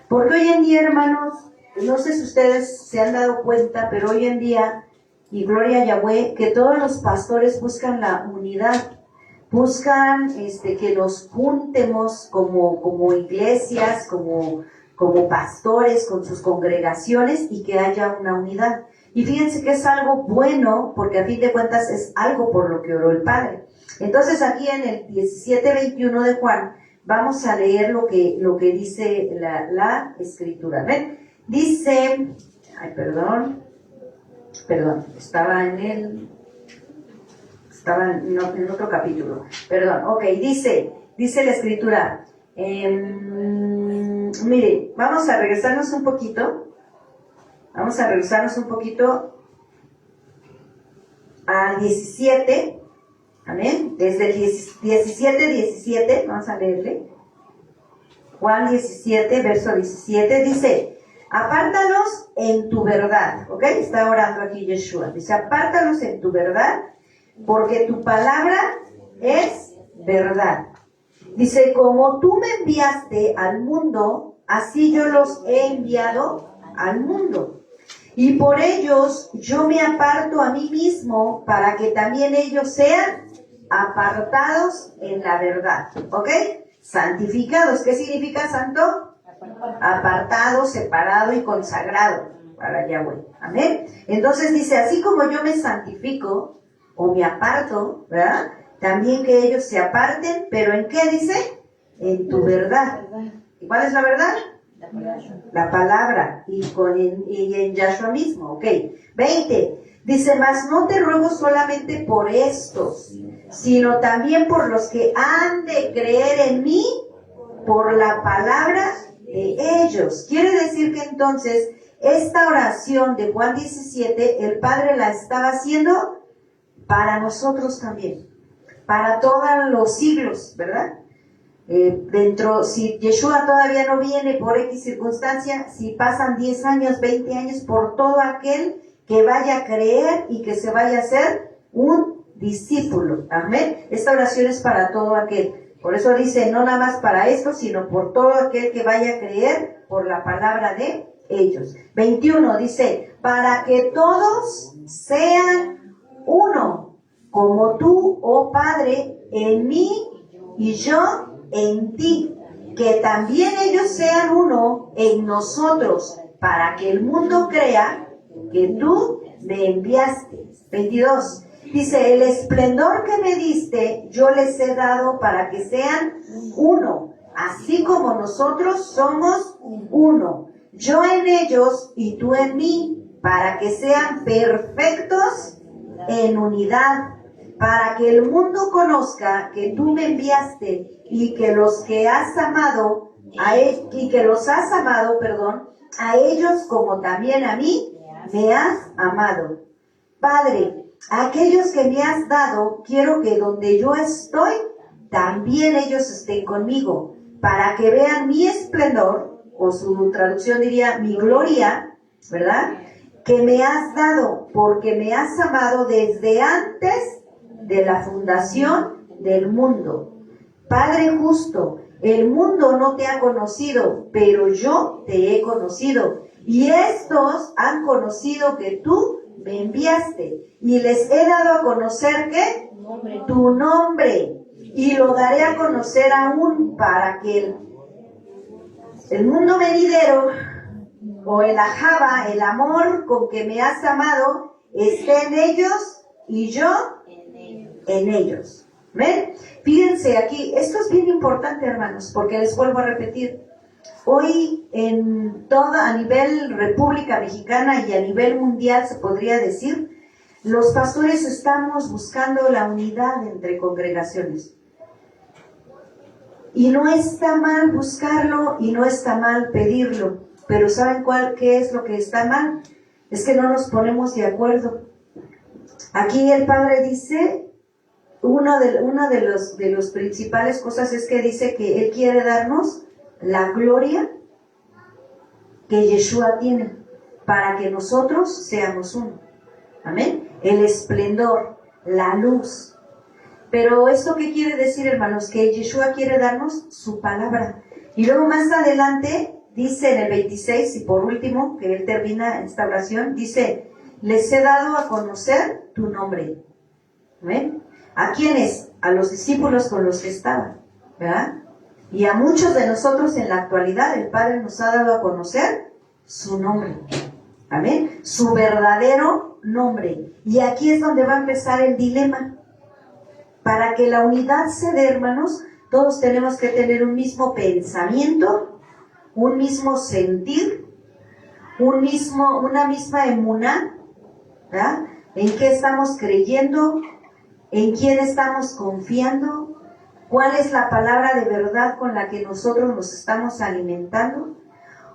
Porque hoy en día, hermanos, no sé si ustedes se han dado cuenta, pero hoy en día, y gloria a Yahweh, que todos los pastores buscan la unidad, buscan que nos juntemos como iglesias, como pastores, con sus congregaciones, y que haya una unidad. Y fíjense que es algo bueno, porque a fin de cuentas es algo por lo que oró el Padre. Entonces aquí en el 17:21 de Juan, vamos a leer lo que dice la Escritura. ¿Ven? Dice, perdón, estaba en otro capítulo. Perdón, ok, dice la Escritura. Mire, vamos a regresarnos un poquito. Al 17, amén, desde el 17, vamos a leerle. Juan 17, verso 17, dice, apártalos en tu verdad, ¿ok? Está orando aquí Yeshua, dice, apártalos en tu verdad, porque tu palabra es verdad. Dice, como tú me enviaste al mundo, así yo los he enviado al mundo. Y por ellos yo me aparto a mí mismo para que también ellos sean apartados en la verdad. ¿Ok? Santificados. ¿Qué significa santo? Apartado, separado y consagrado para Yahweh. Amén. Entonces dice, así como yo me santifico o me aparto, ¿verdad? También que ellos se aparten, pero ¿en qué dice? En tu verdad. ¿Y cuál es la verdad? La palabra, y en Yahshua mismo, ok. 20, dice, mas no te ruego solamente por estos, sino también por los que han de creer en mí por la palabra de ellos. Quiere decir que entonces esta oración de Juan 17, el Padre la estaba haciendo para nosotros también, para todos los siglos, ¿verdad? Si Yeshua todavía no viene por X circunstancia, si pasan 10 años, 20 años, por todo aquel que vaya a creer y que se vaya a hacer un discípulo. Amén. Esta oración es para todo aquel. Por eso dice, no nada más para esto, sino por todo aquel que vaya a creer por la palabra de ellos. 21 dice, para que todos sean uno, como tú, oh Padre, en mí y yo en ti, que también ellos sean uno en nosotros, para que el mundo crea que tú me enviaste. 22, dice, el esplendor que me diste, yo les he dado para que sean uno, así como nosotros somos uno, yo en ellos y tú en mí, para que sean perfectos en unidad, para que el mundo conozca que tú me enviaste y que los has amado a ellos como también a mí me has amado. Padre, a aquellos que me has dado, quiero que donde yo estoy, también ellos estén conmigo, para que vean mi esplendor, o su traducción diría mi gloria, ¿verdad? Que me has dado, porque me has amado desde antes de la fundación del mundo. Padre justo, el mundo no te ha conocido, pero yo te he conocido. Y estos han conocido que tú me enviaste. Y les he dado a conocer ¿qué? Tu nombre. Y lo daré a conocer aún para que el mundo venidero, o el ajaba, el amor con que me has amado, esté en ellos y yo en ellos. ¿Ven? Fíjense aquí, esto es bien importante, hermanos, porque les vuelvo a repetir. Hoy a nivel República Mexicana y a nivel mundial se podría decir, los pastores estamos buscando la unidad entre congregaciones. Y no está mal buscarlo y no está mal pedirlo, pero ¿saben qué es lo que está mal? Es que no nos ponemos de acuerdo. Aquí el Padre dice, una de los principales cosas es que dice que Él quiere darnos la gloria que Yeshua tiene, para que nosotros seamos uno. Amén. El esplendor, la luz. Pero ¿esto qué quiere decir, hermanos? Que Yeshua quiere darnos su palabra. Y luego más adelante dice en el 26, y por último, que él termina esta oración, dice, les he dado a conocer tu nombre. ¿Ven? ¿A quiénes? A los discípulos con los que estaban, ¿verdad? Y a muchos de nosotros en la actualidad el Padre nos ha dado a conocer su nombre. Amén. Su verdadero nombre. Y aquí es donde va a empezar el dilema. Para que la unidad se dé, hermanos, todos tenemos que tener un mismo pensamiento, un mismo sentir, una misma emuná, ¿verdad? ¿En qué estamos creyendo? ¿En quién estamos confiando? ¿Cuál es la palabra de verdad con la que nosotros nos estamos alimentando?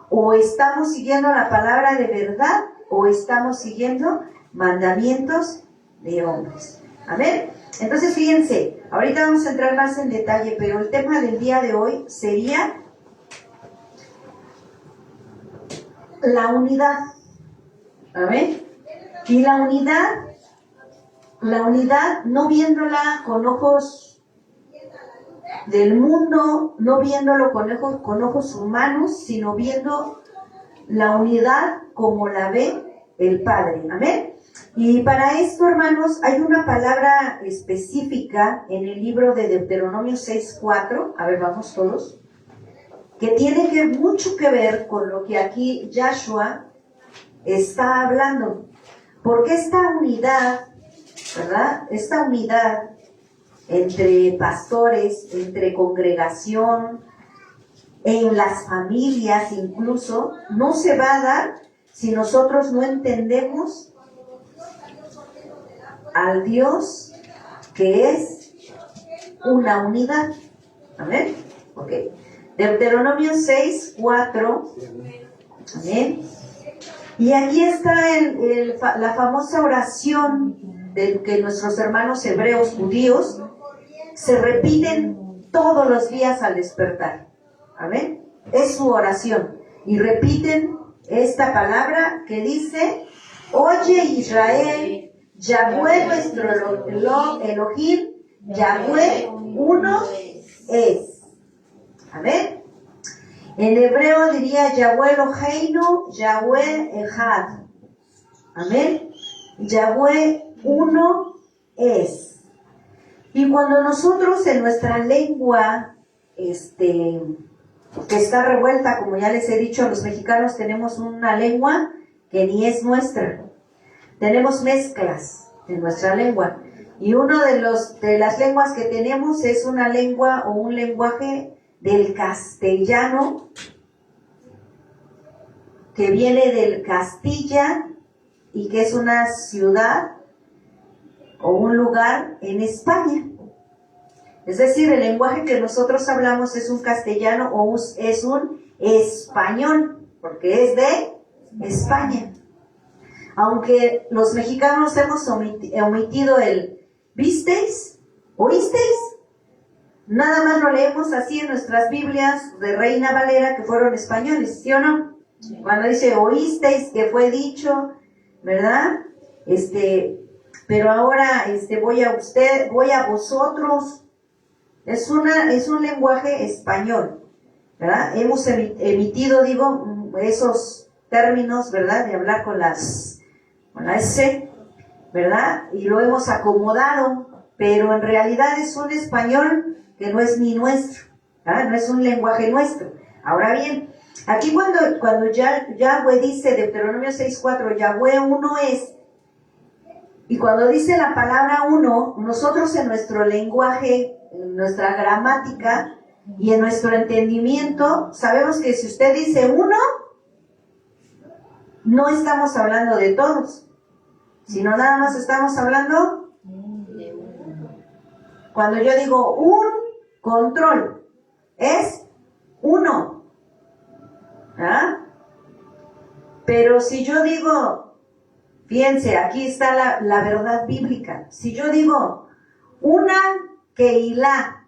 ¿O estamos siguiendo la palabra de verdad o estamos siguiendo mandamientos de hombres? Amén. Entonces fíjense, ahorita vamos a entrar más en detalle, pero el tema del día de hoy sería la unidad. Amén. Y la unidad no viéndola con ojos del mundo, no viéndolo con ojos humanos, sino viendo la unidad como la ve el Padre. Amén. Y para esto, hermanos, hay una palabra específica en el libro de Deuteronomio 6:4, a ver, vamos todos, que tiene mucho que ver con lo que aquí Yahshua está hablando. Porque esta unidad, ¿verdad? Esta unidad entre pastores, entre congregación, en las familias incluso, no se va a dar si nosotros no entendemos al Dios que es una unidad. Amén. Ok. Deuteronomio 6:4. Amén. Y aquí está la famosa oración de que nuestros hermanos hebreos judíos se repiten todos los días al despertar. Amén. Es su oración. Y repiten esta palabra que dice: oye Israel, Yahweh nuestro Elohim, Yahweh uno es. Amén. En hebreo diría Yahweh Eloheinu, Yahweh Echad. Amén. Yahweh uno es. Y cuando nosotros en nuestra lengua, que está revuelta, como ya les he dicho, los mexicanos tenemos una lengua que ni es nuestra. Tenemos mezclas en nuestra lengua. Y uno de las lenguas que tenemos es una lengua o un lenguaje del castellano, que viene del Castilla y que es una ciudad o un lugar en España. Es decir, el lenguaje que nosotros hablamos es un castellano o es un español, porque es de España. Aunque los mexicanos hemos omitido el ¿visteis? ¿Oísteis? Nada más lo leemos así en nuestras Biblias de Reina Valera, que fueron españoles, ¿sí o no? Sí. Cuando dice oísteis, que fue dicho, ¿verdad? Pero ahora voy a vosotros. Es un lenguaje español, ¿verdad? Hemos emitido, esos términos, ¿verdad? De hablar con la S, ¿verdad? Y lo hemos acomodado, pero en realidad es un español que no es ni nuestro, ¿verdad? No es un lenguaje nuestro. Ahora bien, aquí cuando Yahweh dice, Deuteronomio 6:4, Yahweh uno es, y cuando dice la palabra uno, nosotros en nuestro lenguaje, en nuestra gramática y en nuestro entendimiento, sabemos que si usted dice uno, no estamos hablando de todos, sino nada más estamos hablando de uno. Cuando yo digo un control, es uno. ¿Ah? Pero si yo digo, fíjense, aquí está la verdad bíblica. Si yo digo una Keilah,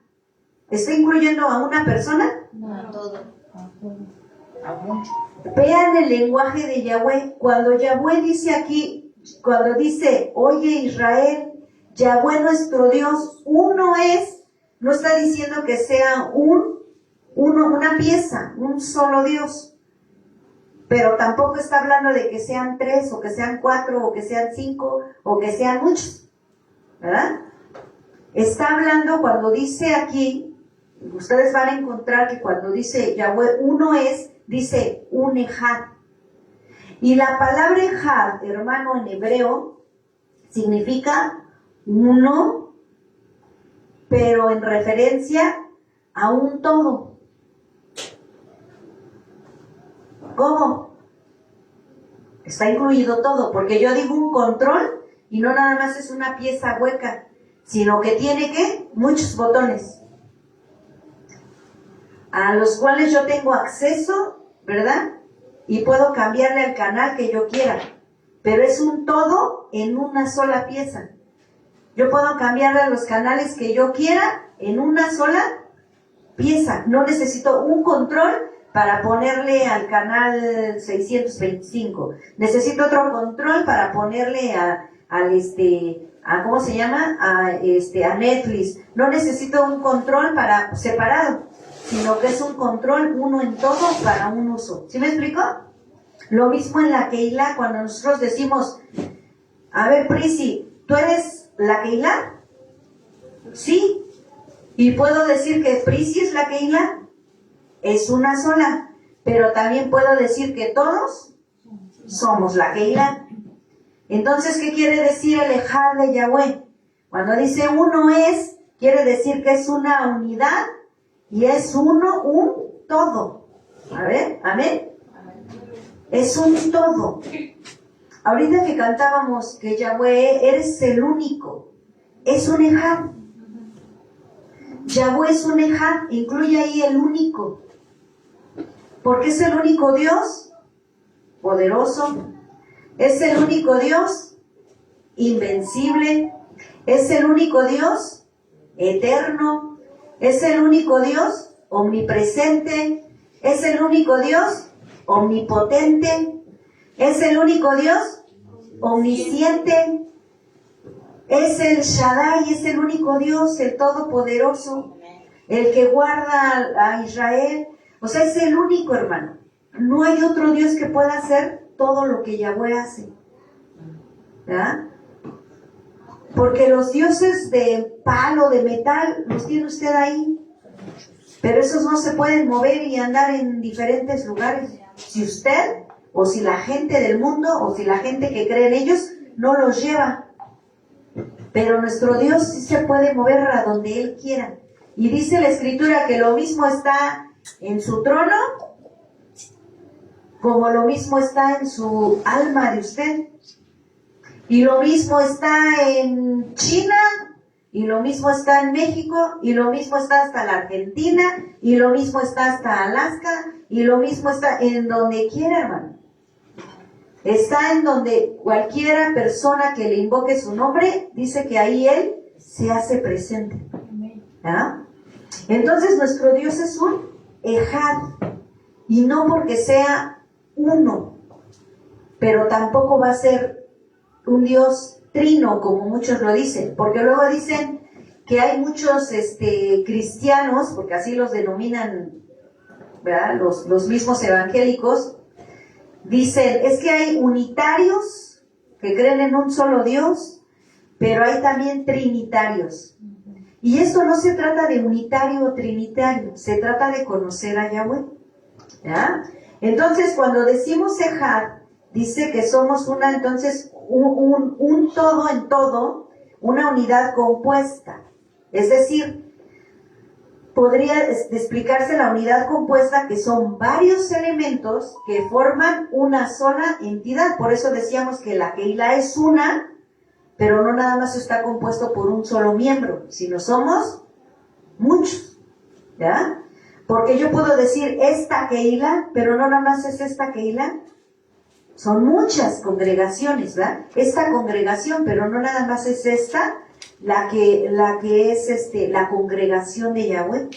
¿está incluyendo a una persona? No, a todo. A mucho. Vean el lenguaje de Yahweh. Cuando Yahweh dice aquí, cuando dice, oye Israel, Yahweh nuestro Dios, uno es, no está diciendo que sea una pieza, un solo Dios. pero tampoco está hablando de que sean 3, o que sean 4, o que sean 5, o que sean muchos, ¿verdad? Está hablando cuando dice aquí, ustedes van a encontrar que cuando dice Yahweh uno es, dice un ejad. Y la palabra ejad, hermano, en hebreo, significa uno, pero en referencia a un todo. ¿Cómo? Está incluido todo, porque yo digo un control y no nada más es una pieza hueca, sino que tiene ¿qué? Muchos botones a los cuales yo tengo acceso, ¿verdad? Y puedo cambiarle al canal que yo quiera, pero es un todo en una sola pieza. Yo puedo cambiarle a los canales que yo quiera en una sola pieza. No necesito un control para ponerle al canal 625. Necesito otro control para ponerle a ¿cómo se llama? A Netflix. No necesito un control para separado, sino que es un control uno en todo para un uso. ¿Sí me explico? Lo mismo en la Keilah, cuando nosotros decimos, a ver, Prisi, ¿tú eres la Keilah? Sí. Y puedo decir que Prisi es la Keilah. Es una sola. Pero también puedo decir que todos somos la Keilah. Entonces, ¿qué quiere decir el ejad de Yahweh? Cuando dice uno es, quiere decir que es una unidad y es uno, un todo. A ver, amén. Es un todo. Ahorita que cantábamos que Yahweh eres el único, es un ejad. Yahweh es un ejad, incluye ahí el único. Porque es el único Dios poderoso, es el único Dios invencible, es el único Dios eterno, es el único Dios omnipresente, es el único Dios omnipotente, es el único Dios omnisciente, es el Shaddai, es el único Dios, el todopoderoso, el que guarda a Israel. O sea, es el único, hermano. No hay otro Dios que pueda hacer todo lo que Yahweh hace, ¿verdad? Porque los dioses de palo, de metal, los tiene usted ahí, pero esos no se pueden mover y andar en diferentes lugares. Si usted, o si la gente del mundo, o si la gente que cree en ellos, no los lleva. Pero nuestro Dios sí se puede mover a donde Él quiera. Y dice la Escritura que lo mismo está en su trono, como lo mismo está en su alma de usted. Y lo mismo está en China, y lo mismo está en México, y lo mismo está hasta la Argentina, y lo mismo está hasta Alaska, y lo mismo está en donde quiera, hermano. Está en donde cualquiera persona que le invoque su nombre, dice que ahí Él se hace presente. ¿Ah? Entonces nuestro Dios es un ejad, y no porque sea uno, pero tampoco va a ser un Dios trino, como muchos lo dicen, porque luego dicen que hay muchos cristianos, porque así los denominan, ¿verdad? Los mismos evangélicos, dicen, es que hay unitarios que creen en un solo Dios, pero hay también trinitarios. Y esto no se trata de unitario o trinitario, se trata de conocer a Yahweh, ¿ya? Entonces, cuando decimos ejad, dice que somos entonces un todo en todo, una unidad compuesta. Es decir, podría explicarse la unidad compuesta que son varios elementos que forman una sola entidad. Por eso decíamos que la Keilah es una, pero no nada más está compuesto por un solo miembro, sino somos muchos, ¿ya? Porque yo puedo decir esta Keilah, pero no nada más es esta Keilah. Son muchas congregaciones, ¿verdad? Esta congregación, pero no nada más es esta, la que es la congregación de Yahweh.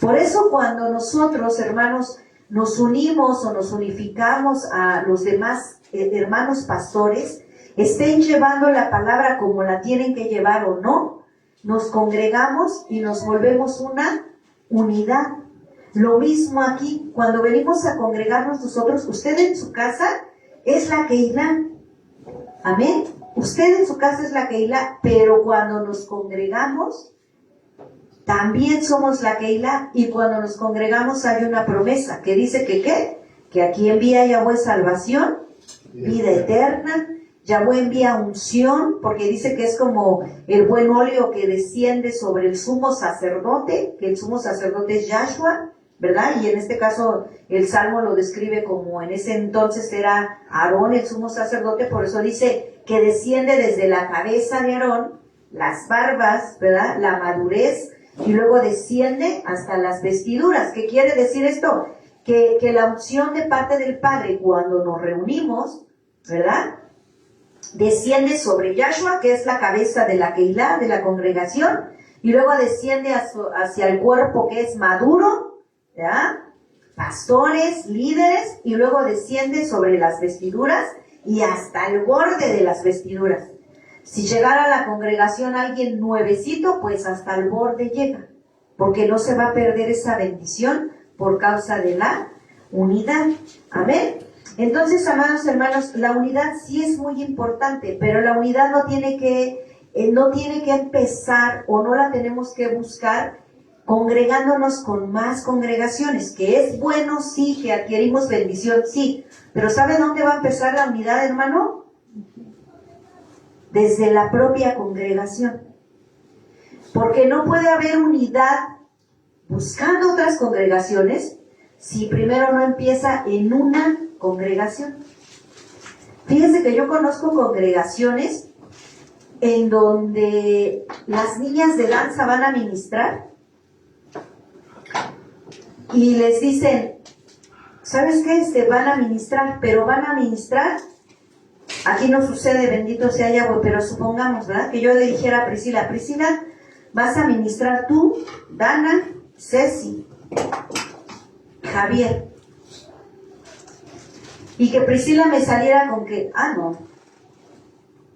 Por eso cuando nosotros, hermanos, nos unimos o nos unificamos a los demás hermanos pastores, estén llevando la palabra como la tienen que llevar o no, nos congregamos y nos volvemos una unidad. Lo mismo aquí, cuando venimos a congregarnos nosotros, usted en su casa es la Keilah. Amén. Usted en su casa es la Keilah, pero cuando nos congregamos, también somos la Keilah, y cuando nos congregamos hay una promesa que dice que ¿qué? Que aquí envía Yahweh salvación, vida eterna. Yahweh envía unción, porque dice que es como el buen óleo que desciende sobre el sumo sacerdote, que el sumo sacerdote es Yahshua, ¿verdad? Y en este caso el Salmo lo describe como en ese entonces era Aarón el sumo sacerdote, por eso dice que desciende desde la cabeza de Aarón, las barbas, ¿verdad? La madurez, y luego desciende hasta las vestiduras. ¿Qué quiere decir esto? Que la unción de parte del Padre cuando nos reunimos, ¿verdad? Desciende sobre Yahshua, que es la cabeza de la Keilah, de la congregación, y luego desciende hacia el cuerpo que es maduro, ¿verdad? Pastores, líderes, y luego desciende sobre las vestiduras y hasta el borde de las vestiduras. Si llegara a la congregación alguien nuevecito, pues hasta el borde llega, porque no se va a perder esa bendición por causa de la unidad. Amén. Entonces, amados hermanos, la unidad sí es muy importante, pero la unidad no tiene que empezar, o no la tenemos que buscar congregándonos con más congregaciones, que es bueno, sí, que adquirimos bendición, sí, pero ¿sabe dónde va a empezar la unidad, hermano? Desde la propia congregación. Porque no puede haber unidad buscando otras congregaciones si primero no empieza en una congregación. Fíjense que yo conozco congregaciones en donde las niñas de danza van a ministrar y les dicen, ¿sabes qué? Van a ministrar, pero van a ministrar, aquí no sucede, bendito sea Yahweh, pero supongamos, ¿verdad? Que yo le dijera a Priscila, Priscila, vas a ministrar tú, Dana, Ceci, Javier. Y que Priscila me saliera con que,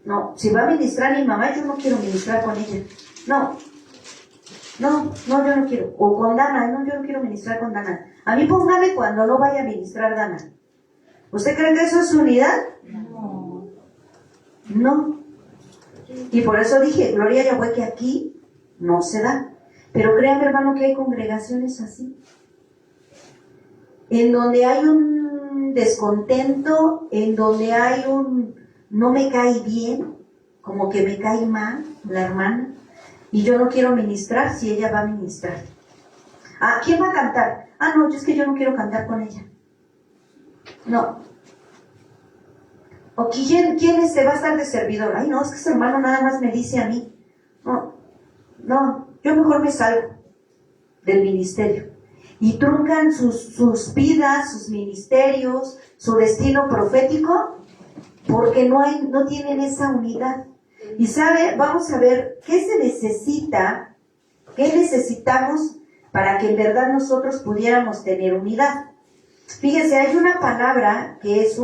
no, si va a ministrar mi mamá, yo no quiero ministrar con ella. No, yo no quiero. O con Dana, no, yo no quiero ministrar con Dana. A mí póngame cuando no vaya a ministrar Dana. ¿Usted cree que eso es unidad? No. Y por eso dije, gloria a Yahweh, que aquí no se da. Pero créanme, hermano, que hay congregaciones así, en donde hay un descontento, en donde hay no me cae bien, como que me cae mal la hermana, y yo no quiero ministrar si ella va a ministrar. ¿Quién va a cantar? No, es que yo no quiero cantar con ella. No. ¿O quién va a estar de servidor? No, es que ese hermano nada más me dice a mí. No, yo mejor me salgo del ministerio. Y truncan sus vidas, sus ministerios, su destino profético, porque no tienen esa unidad. Y sabe, vamos a ver, ¿qué se necesita? ¿Qué necesitamos para que en verdad nosotros pudiéramos tener unidad? Fíjese, hay una palabra que es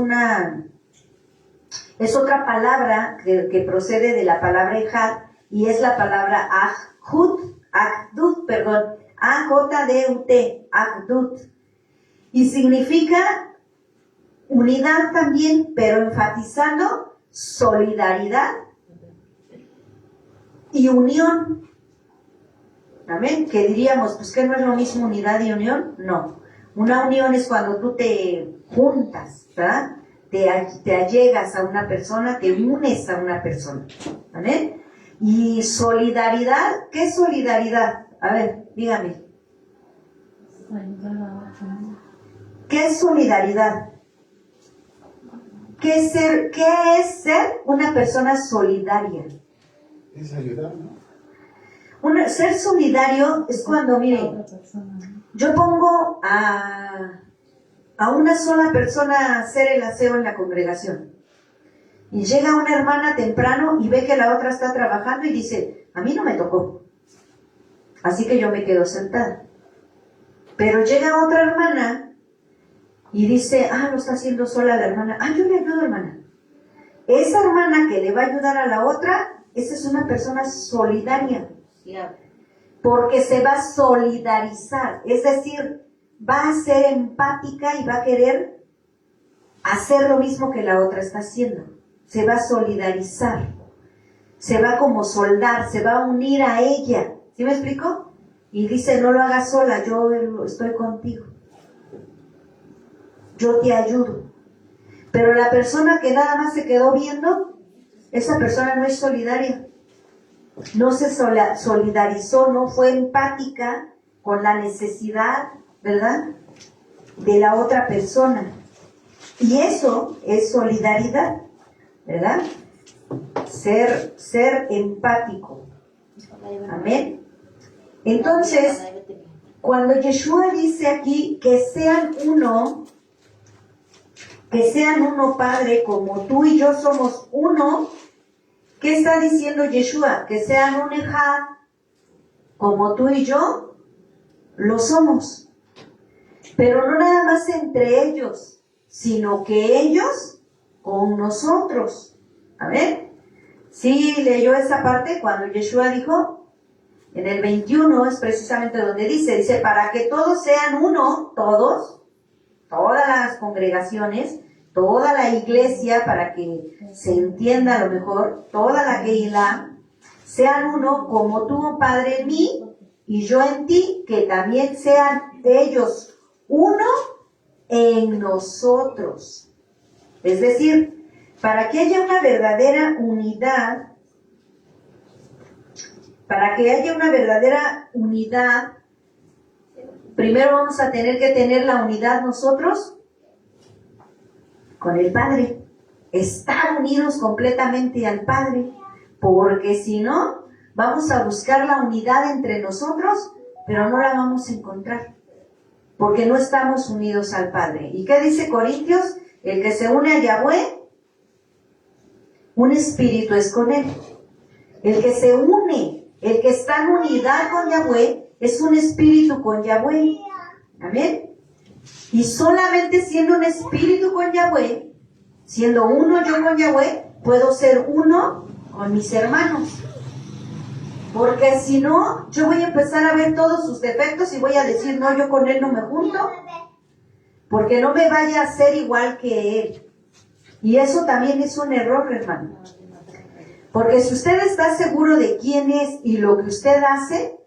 otra palabra que procede de la palabra Ejad, y es la palabra Ahdut, perdón, A-J-D-U-T, Ahdut, y significa unidad también, pero enfatizando solidaridad y unión. Amén. Que diríamos, pues que no es lo mismo unidad y unión. No. Una unión es cuando tú te juntas, ¿verdad? Te allegas a una persona, te unes a una persona. ¿Amén? Y solidaridad, ¿qué es solidaridad? A ver, dígame. ¿Qué es solidaridad? ¿Qué es ser una persona solidaria? Es ayudar, ¿no? Ser solidario es cuando, miren, yo pongo a una sola persona a hacer el aseo en la congregación. Y llega una hermana temprano y ve que la otra está trabajando y dice, a mí no me tocó. Así que yo me quedo sentada. Pero llega otra hermana y dice, lo está haciendo sola la hermana. Yo le ayudo, hermana. Esa hermana que le va a ayudar a la otra, esa es una persona solidaria. Porque se va a solidarizar. Es decir, va a ser empática y va a querer hacer lo mismo que la otra está haciendo. Se va a solidarizar, se va como soldar, se va a unir a ella. ¿Sí me explico? Y dice, no lo hagas sola, yo estoy contigo. Yo te ayudo. Pero la persona que nada más se quedó viendo, esa persona no es solidaria. No se solidarizó, no fue empática con la necesidad, ¿verdad?, de la otra persona. Y eso es solidaridad, ¿verdad? Ser empático. Amén. Entonces, cuando Yeshua dice aquí que sean uno, Padre, como tú y yo somos uno, ¿qué está diciendo Yeshua? Que sean un ejad, como tú y yo lo somos. Pero no nada más entre ellos, sino que ellos con nosotros. Amén. ¿Sí leyó esa parte cuando Yeshua dijo? En el 21 es precisamente donde dice, para que todos sean uno, todas las congregaciones, toda la iglesia, para que se entienda a lo mejor, toda la Keilah, sean uno como tú, oh Padre, en mí y yo en ti, que también sean ellos uno en nosotros. Es decir, para que haya una verdadera unidad, primero vamos a tener que tener la unidad nosotros con el Padre, estar unidos completamente al Padre, porque si no, vamos a buscar la unidad entre nosotros, pero no la vamos a encontrar, porque no estamos unidos al Padre. ¿Y qué dice Corintios? El que se une a Yahweh, un espíritu es con él. El que se une, el que está en unidad con Yahweh, es un espíritu con Yahweh. Amén. Y solamente siendo un espíritu con Yahweh, siendo uno yo con Yahweh, puedo ser uno con mis hermanos. Porque si no, yo voy a empezar a ver todos sus defectos y voy a decir, no, yo con él no me junto, porque no me vaya a ser igual que él. Y eso también es un error, hermano. Porque si usted está seguro de quién es y lo que usted hace,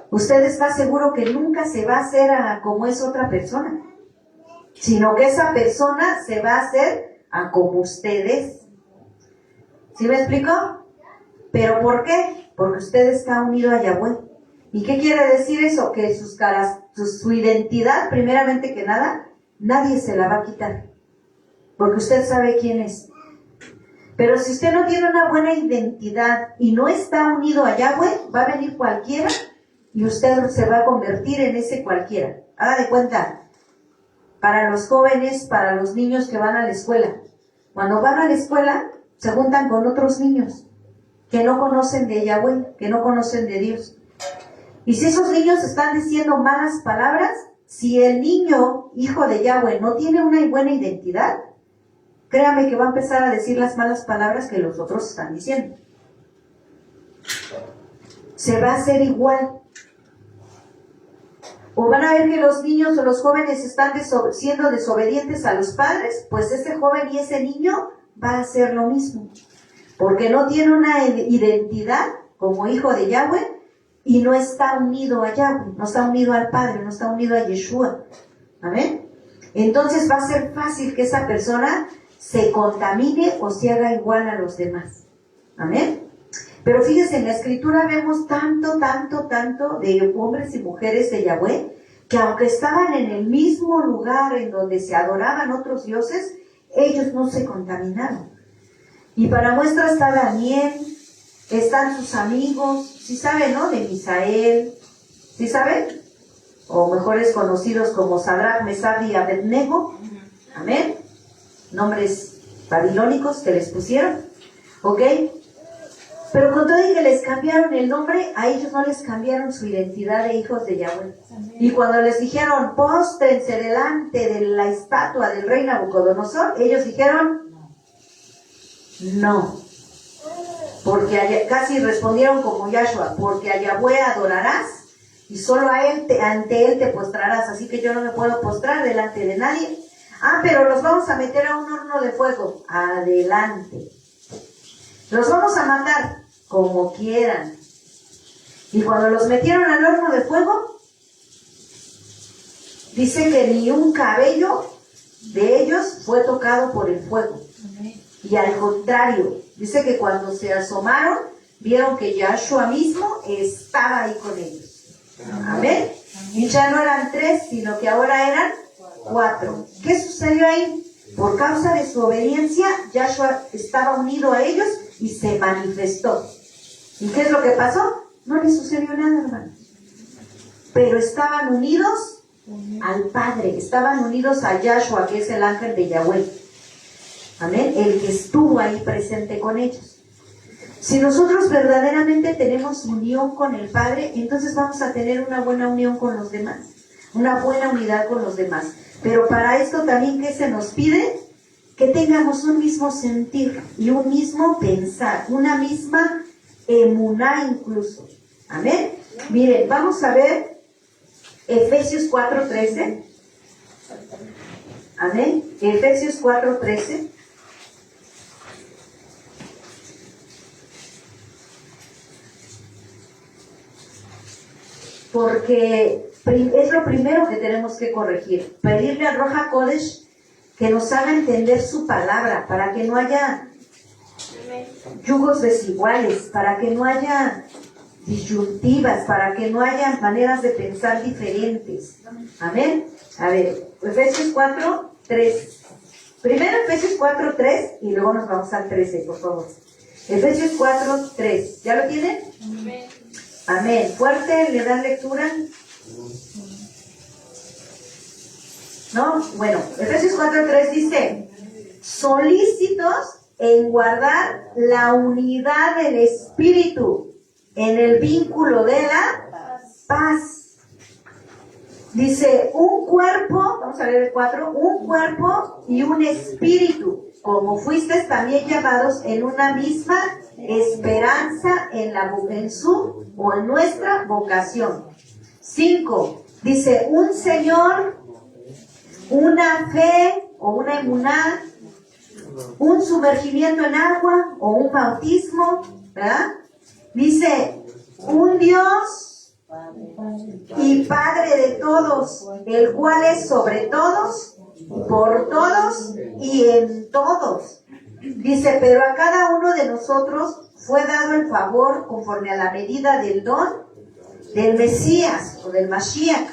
usted está seguro que nunca se va a hacer como es otra persona, sino que esa persona se va a hacer a como usted es. ¿Sí me explico? ¿Pero por qué? Porque usted está unido a Yahweh. ¿Y qué quiere decir eso? Que su identidad, primeramente que nada, nadie se la va a quitar, porque usted sabe quién es. Pero si usted no tiene una buena identidad y no está unido a Yahweh, va a venir cualquiera y usted se va a convertir en ese cualquiera. Haga de cuenta, para los jóvenes, para los niños que van a la escuela. Cuando van a la escuela, se juntan con otros niños que no conocen de Yahweh, que no conocen de Dios. Y si esos niños están diciendo malas palabras, si el niño, hijo de Yahweh, no tiene una buena identidad, créame que va a empezar a decir las malas palabras que los otros están diciendo. Se va a hacer igual. O van a ver que los niños o los jóvenes están siendo desobedientes a los padres, pues ese joven y ese niño va a hacer lo mismo. Porque no tiene una identidad como hijo de Yahweh y no está unido a Yahweh, no está unido al Padre, no está unido a Yeshua. ¿Amén? Entonces va a ser fácil que esa persona se contamine o se haga igual a los demás. Amén. Pero fíjense, en la escritura vemos tanto de hombres y mujeres de Yahweh, que aunque estaban en el mismo lugar en donde se adoraban otros dioses, ellos no se contaminaron. Y para muestra está Daniel, están sus amigos, ¿sí saben, no? De Misael, ¿sí saben? O mejores conocidos como Sadrach, Mesach y Abednego. Amén. Nombres babilónicos que les pusieron, ¿ok? Pero con todo y que les cambiaron el nombre, a ellos no les cambiaron su identidad de hijos de Yahweh. Y cuando les dijeron, póstrense delante de la estatua del rey Nabucodonosor, ellos dijeron, no. Porque casi respondieron como Yahshua, porque a Yahweh adorarás y solo ante él te postrarás, así que yo no me puedo postrar delante de nadie. Pero los vamos a meter a un horno de fuego. Adelante. Los vamos a matar como quieran. Y cuando los metieron al horno de fuego, dice que ni un cabello de ellos fue tocado por el fuego. Y al contrario, dice que cuando se asomaron, vieron que Yahshua mismo estaba ahí con ellos. Amén. Y ya no eran 3, sino que ahora eran 4. ¿Qué sucedió ahí? Por causa de su obediencia, Yahshua estaba unido a ellos y se manifestó. ¿Y qué es lo que pasó? No les sucedió nada, hermanos. Pero estaban unidos al Padre, estaban unidos a Yahshua, que es el ángel de Yahweh. Amén. El que estuvo ahí presente con ellos. Si nosotros verdaderamente tenemos unión con el Padre, entonces vamos a tener una buena unión con los demás, una buena unidad con los demás. Pero para esto también, ¿qué se nos pide? Que tengamos un mismo sentir y un mismo pensar, una misma emuná incluso. Amén. Miren, vamos a ver Efesios 4:13. Amén. Efesios 4:13. Porque es lo primero que tenemos que corregir. Pedirle a Roja Kodesh que nos haga entender su palabra, para que no haya yugos desiguales, para que no haya disyuntivas, para que no haya maneras de pensar diferentes. Amén. A ver, Efesios 4:3. Primero Efesios 4:3 y luego nos vamos al 13, por favor. Efesios 4:3. ¿Ya lo tienen? Amén. Amén. Fuerte, ¿le dan lectura? ¿No? Bueno, Efesios 4:3 dice: solícitos en guardar la unidad del Espíritu en el vínculo de la paz. Dice, un cuerpo, vamos a leer el 4, un cuerpo y un espíritu, como fuisteis también llamados en una misma esperanza en su o en nuestra vocación. 5, dice, un Señor, una fe o una emuná, un sumergimiento en agua o un bautismo, ¿verdad? Dice, un Dios y Padre de todos, el cual es sobre todos, por todos y en todos. Dice, pero a cada uno de nosotros fue dado el favor conforme a la medida del don del Mesías o del Mashiach.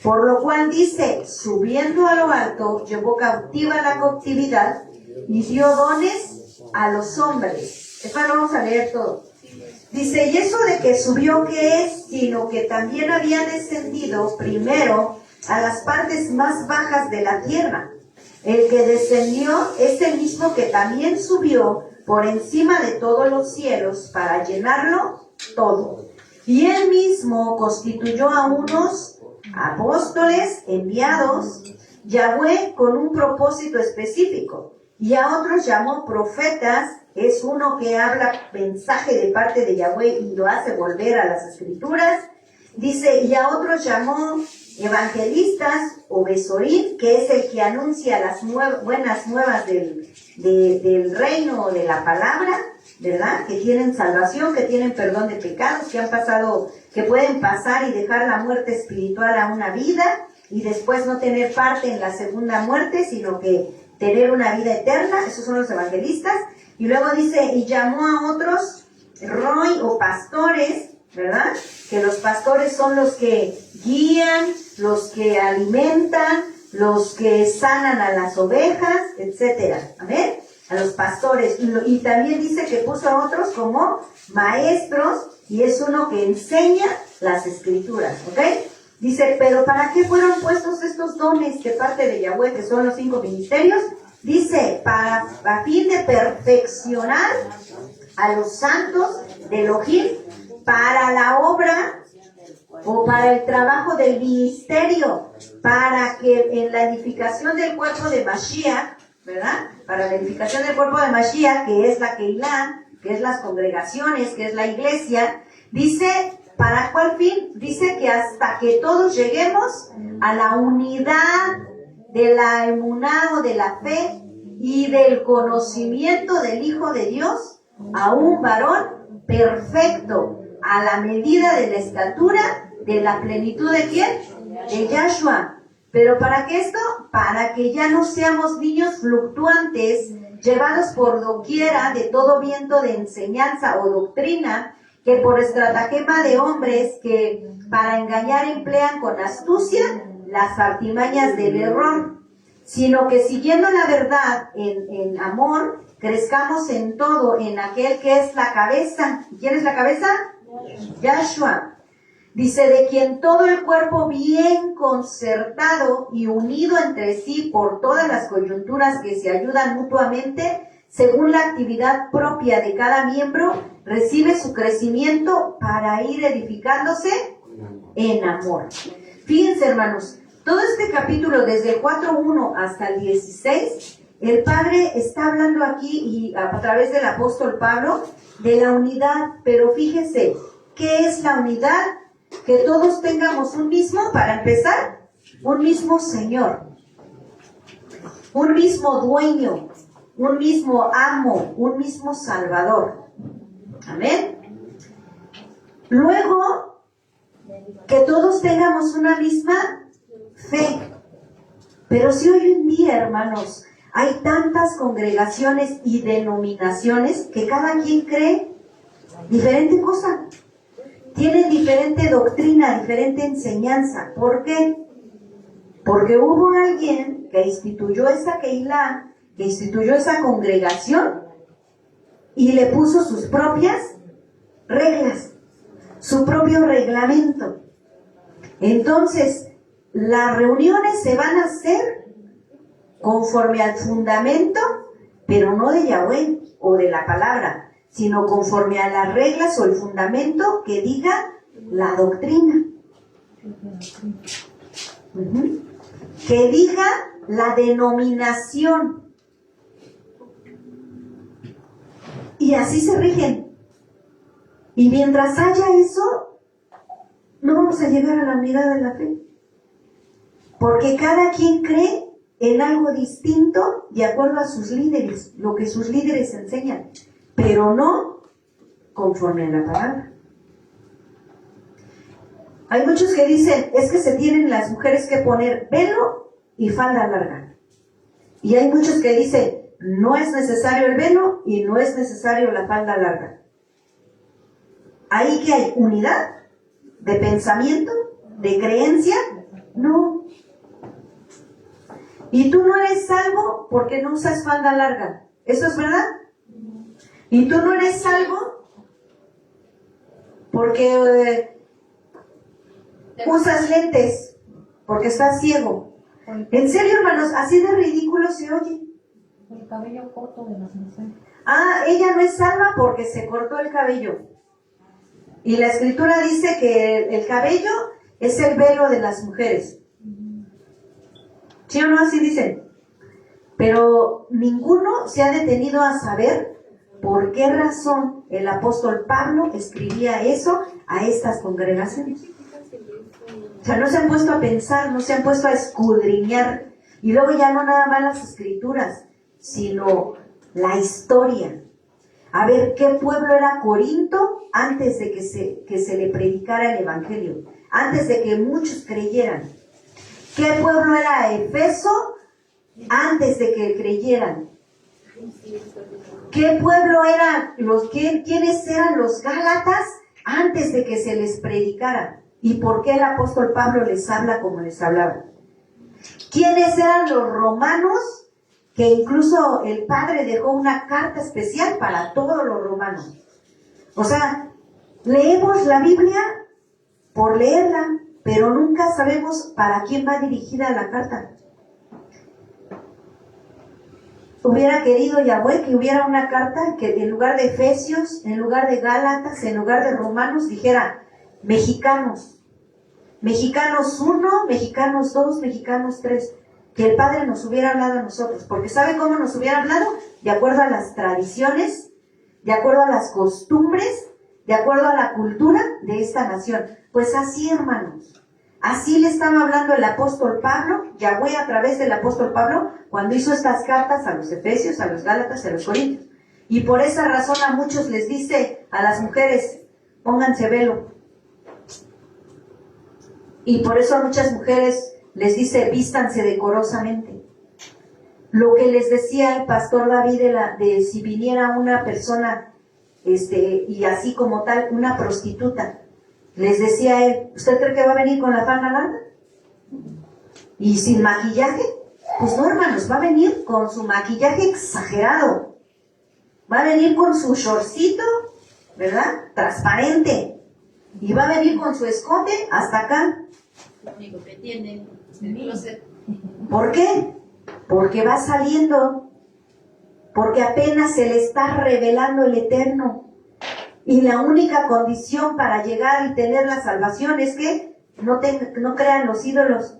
Por lo cual dice, subiendo a lo alto, llevó cautiva la cautividad y dio dones a los hombres. Esto lo vamos a leer todo. Dice, y eso de que subió, ¿qué es? Sino que también había descendido primero a las partes más bajas de la tierra. El que descendió es el mismo que también subió por encima de todos los cielos para llenarlo todo. Y él mismo constituyó a unos apóstoles enviados, Yahweh con un propósito específico, y a otros llamó profetas, es uno que habla mensaje de parte de Yahweh y lo hace volver a las escrituras. Dice, y a otros llamó evangelistas o besorín, que es el que anuncia las buenas nuevas del reino o de la palabra, ¿verdad? Que tienen salvación, que tienen perdón de pecados, que han pasado, que pueden pasar y dejar la muerte espiritual a una vida y después no tener parte en la segunda muerte, sino que tener una vida eterna. Esos son los evangelistas. Y luego dice, y llamó a otros roy o pastores, ¿verdad? Que los pastores son los que guían, los que alimentan, los que sanan a las ovejas, etcétera. Amén. A los pastores. Y también dice que puso a otros como maestros, y es uno que enseña las escrituras, ¿ok? Dice, pero ¿para qué fueron puestos estos dones de parte de Yahweh, que son los 5 ministerios? Dice, a fin de perfeccionar a los santos de Elohim para la obra o para el trabajo del ministerio, para que en la edificación del cuerpo de Mashiach, ¿verdad? Para la edificación del cuerpo de Mashiach, que es la Keilah, que es las congregaciones, que es la iglesia, dice, ¿Para cuál fin? Dice que hasta que todos lleguemos a la unidad de la emuná o de la fe y del conocimiento del Hijo de Dios, a un varón perfecto, a la medida de la estatura de la plenitud de ¿quién? De Yahshua. ¿Pero para qué esto? Para que ya no seamos niños fluctuantes, llevados por doquiera de todo viento de enseñanza o doctrina, que por estratagema de hombres que para engañar emplean con astucia las artimañas del error, sino que siguiendo la verdad en amor, crezcamos en todo, en aquel que es la cabeza. ¿Quién es la cabeza? Yahshua. Dice, de quien todo el cuerpo bien concertado y unido entre sí por todas las coyunturas que se ayudan mutuamente, según la actividad propia de cada miembro, recibe su crecimiento para ir edificándose en amor. Fíjense, hermanos, todo este capítulo, desde el 4.1 hasta el 16, el Padre está hablando aquí, y a través del apóstol Pablo, de la unidad. Pero fíjese, ¿qué es la unidad? Que todos tengamos un mismo, para empezar, un mismo Señor, un mismo dueño, un mismo amo, un mismo Salvador. Amén. Luego, que todos tengamos una misma fe. Pero si hoy en día, hermanos, hay tantas congregaciones y denominaciones que cada quien cree diferente cosa. Tienen diferente doctrina, diferente enseñanza. ¿Por qué? Porque hubo alguien que instituyó esa Keilah, que instituyó esa congregación y le puso sus propias reglas, su propio reglamento. Entonces, las reuniones se van a hacer conforme al fundamento, pero no de Yahweh o de la palabra, sino conforme a las reglas o el fundamento que diga la doctrina. Que diga la denominación. Y así se rigen. Y mientras haya eso, no vamos a llegar a la unidad de la fe. Porque cada quien cree en algo distinto de acuerdo a sus líderes, lo que sus líderes enseñan, pero no conforme a la palabra. Hay muchos que dicen, es que se tienen las mujeres que poner velo y falda larga. Y hay muchos que dicen, no es necesario el velo y no es necesario la falda larga. ¿Ahí que hay unidad de pensamiento, de creencia? No. Y tú no eres salvo porque no usas falda larga. ¿Eso es verdad? Y tú no eres salvo porque usas lentes, porque estás ciego. En serio, hermanos, así de ridículo se oye. El cabello corto de las mujeres. Ah, ella no es salva porque se cortó el cabello. Y la escritura dice que el cabello es el velo de las mujeres. ¿Sí o no? Así dicen. Pero ninguno se ha detenido a saber por qué razón el apóstol Pablo escribía eso a estas congregaciones. O sea, no se han puesto a pensar, no se han puesto a escudriñar. Y luego ya no nada más las escrituras, sino la historia. A ver, ¿qué pueblo era Corinto antes de que se le predicara el evangelio? Antes de que muchos creyeran. ¿Qué pueblo era Efeso antes de que creyeran? ¿Qué pueblo eran quiénes eran los Gálatas antes de que se les predicara? ¿Y por qué el apóstol Pablo les habla como les hablaba? ¿Quiénes eran los romanos? Que incluso el Padre dejó una carta especial para todos los romanos. O sea, leemos la Biblia por leerla, pero nunca sabemos para quién va dirigida la carta. Hubiera querido Yahweh que hubiera una carta que en lugar de Efesios, en lugar de Gálatas, en lugar de Romanos, dijera mexicanos. Mexicanos 1, mexicanos 2, mexicanos 3. Que el Padre nos hubiera hablado a nosotros. Porque ¿sabe cómo nos hubiera hablado? De acuerdo a las tradiciones, de acuerdo a las costumbres, de acuerdo a la cultura de esta nación. Pues así, hermanos, así le estaba hablando el apóstol Pablo, Yahweh a través del apóstol Pablo, cuando hizo estas cartas a los Efesios, a los Gálatas y a los Corintios. Y por esa razón a muchos les dice, a las mujeres, pónganse velo. Y por eso a muchas mujeres les dice, vístanse decorosamente. Lo que les decía el pastor David de si viniera una persona, y así como tal, una prostituta, les decía él, ¿usted cree que va a venir con la falda larga? ¿Y sin maquillaje? Pues no, hermanos, va a venir con su maquillaje exagerado. Va a venir con su shortcito, ¿verdad? Transparente. Y va a venir con su escote hasta acá. Lo único que tiene el closet. ¿Por qué? Porque va saliendo. Porque apenas se le está revelando el Eterno. Y la única condición para llegar y tener la salvación es que no crean los ídolos.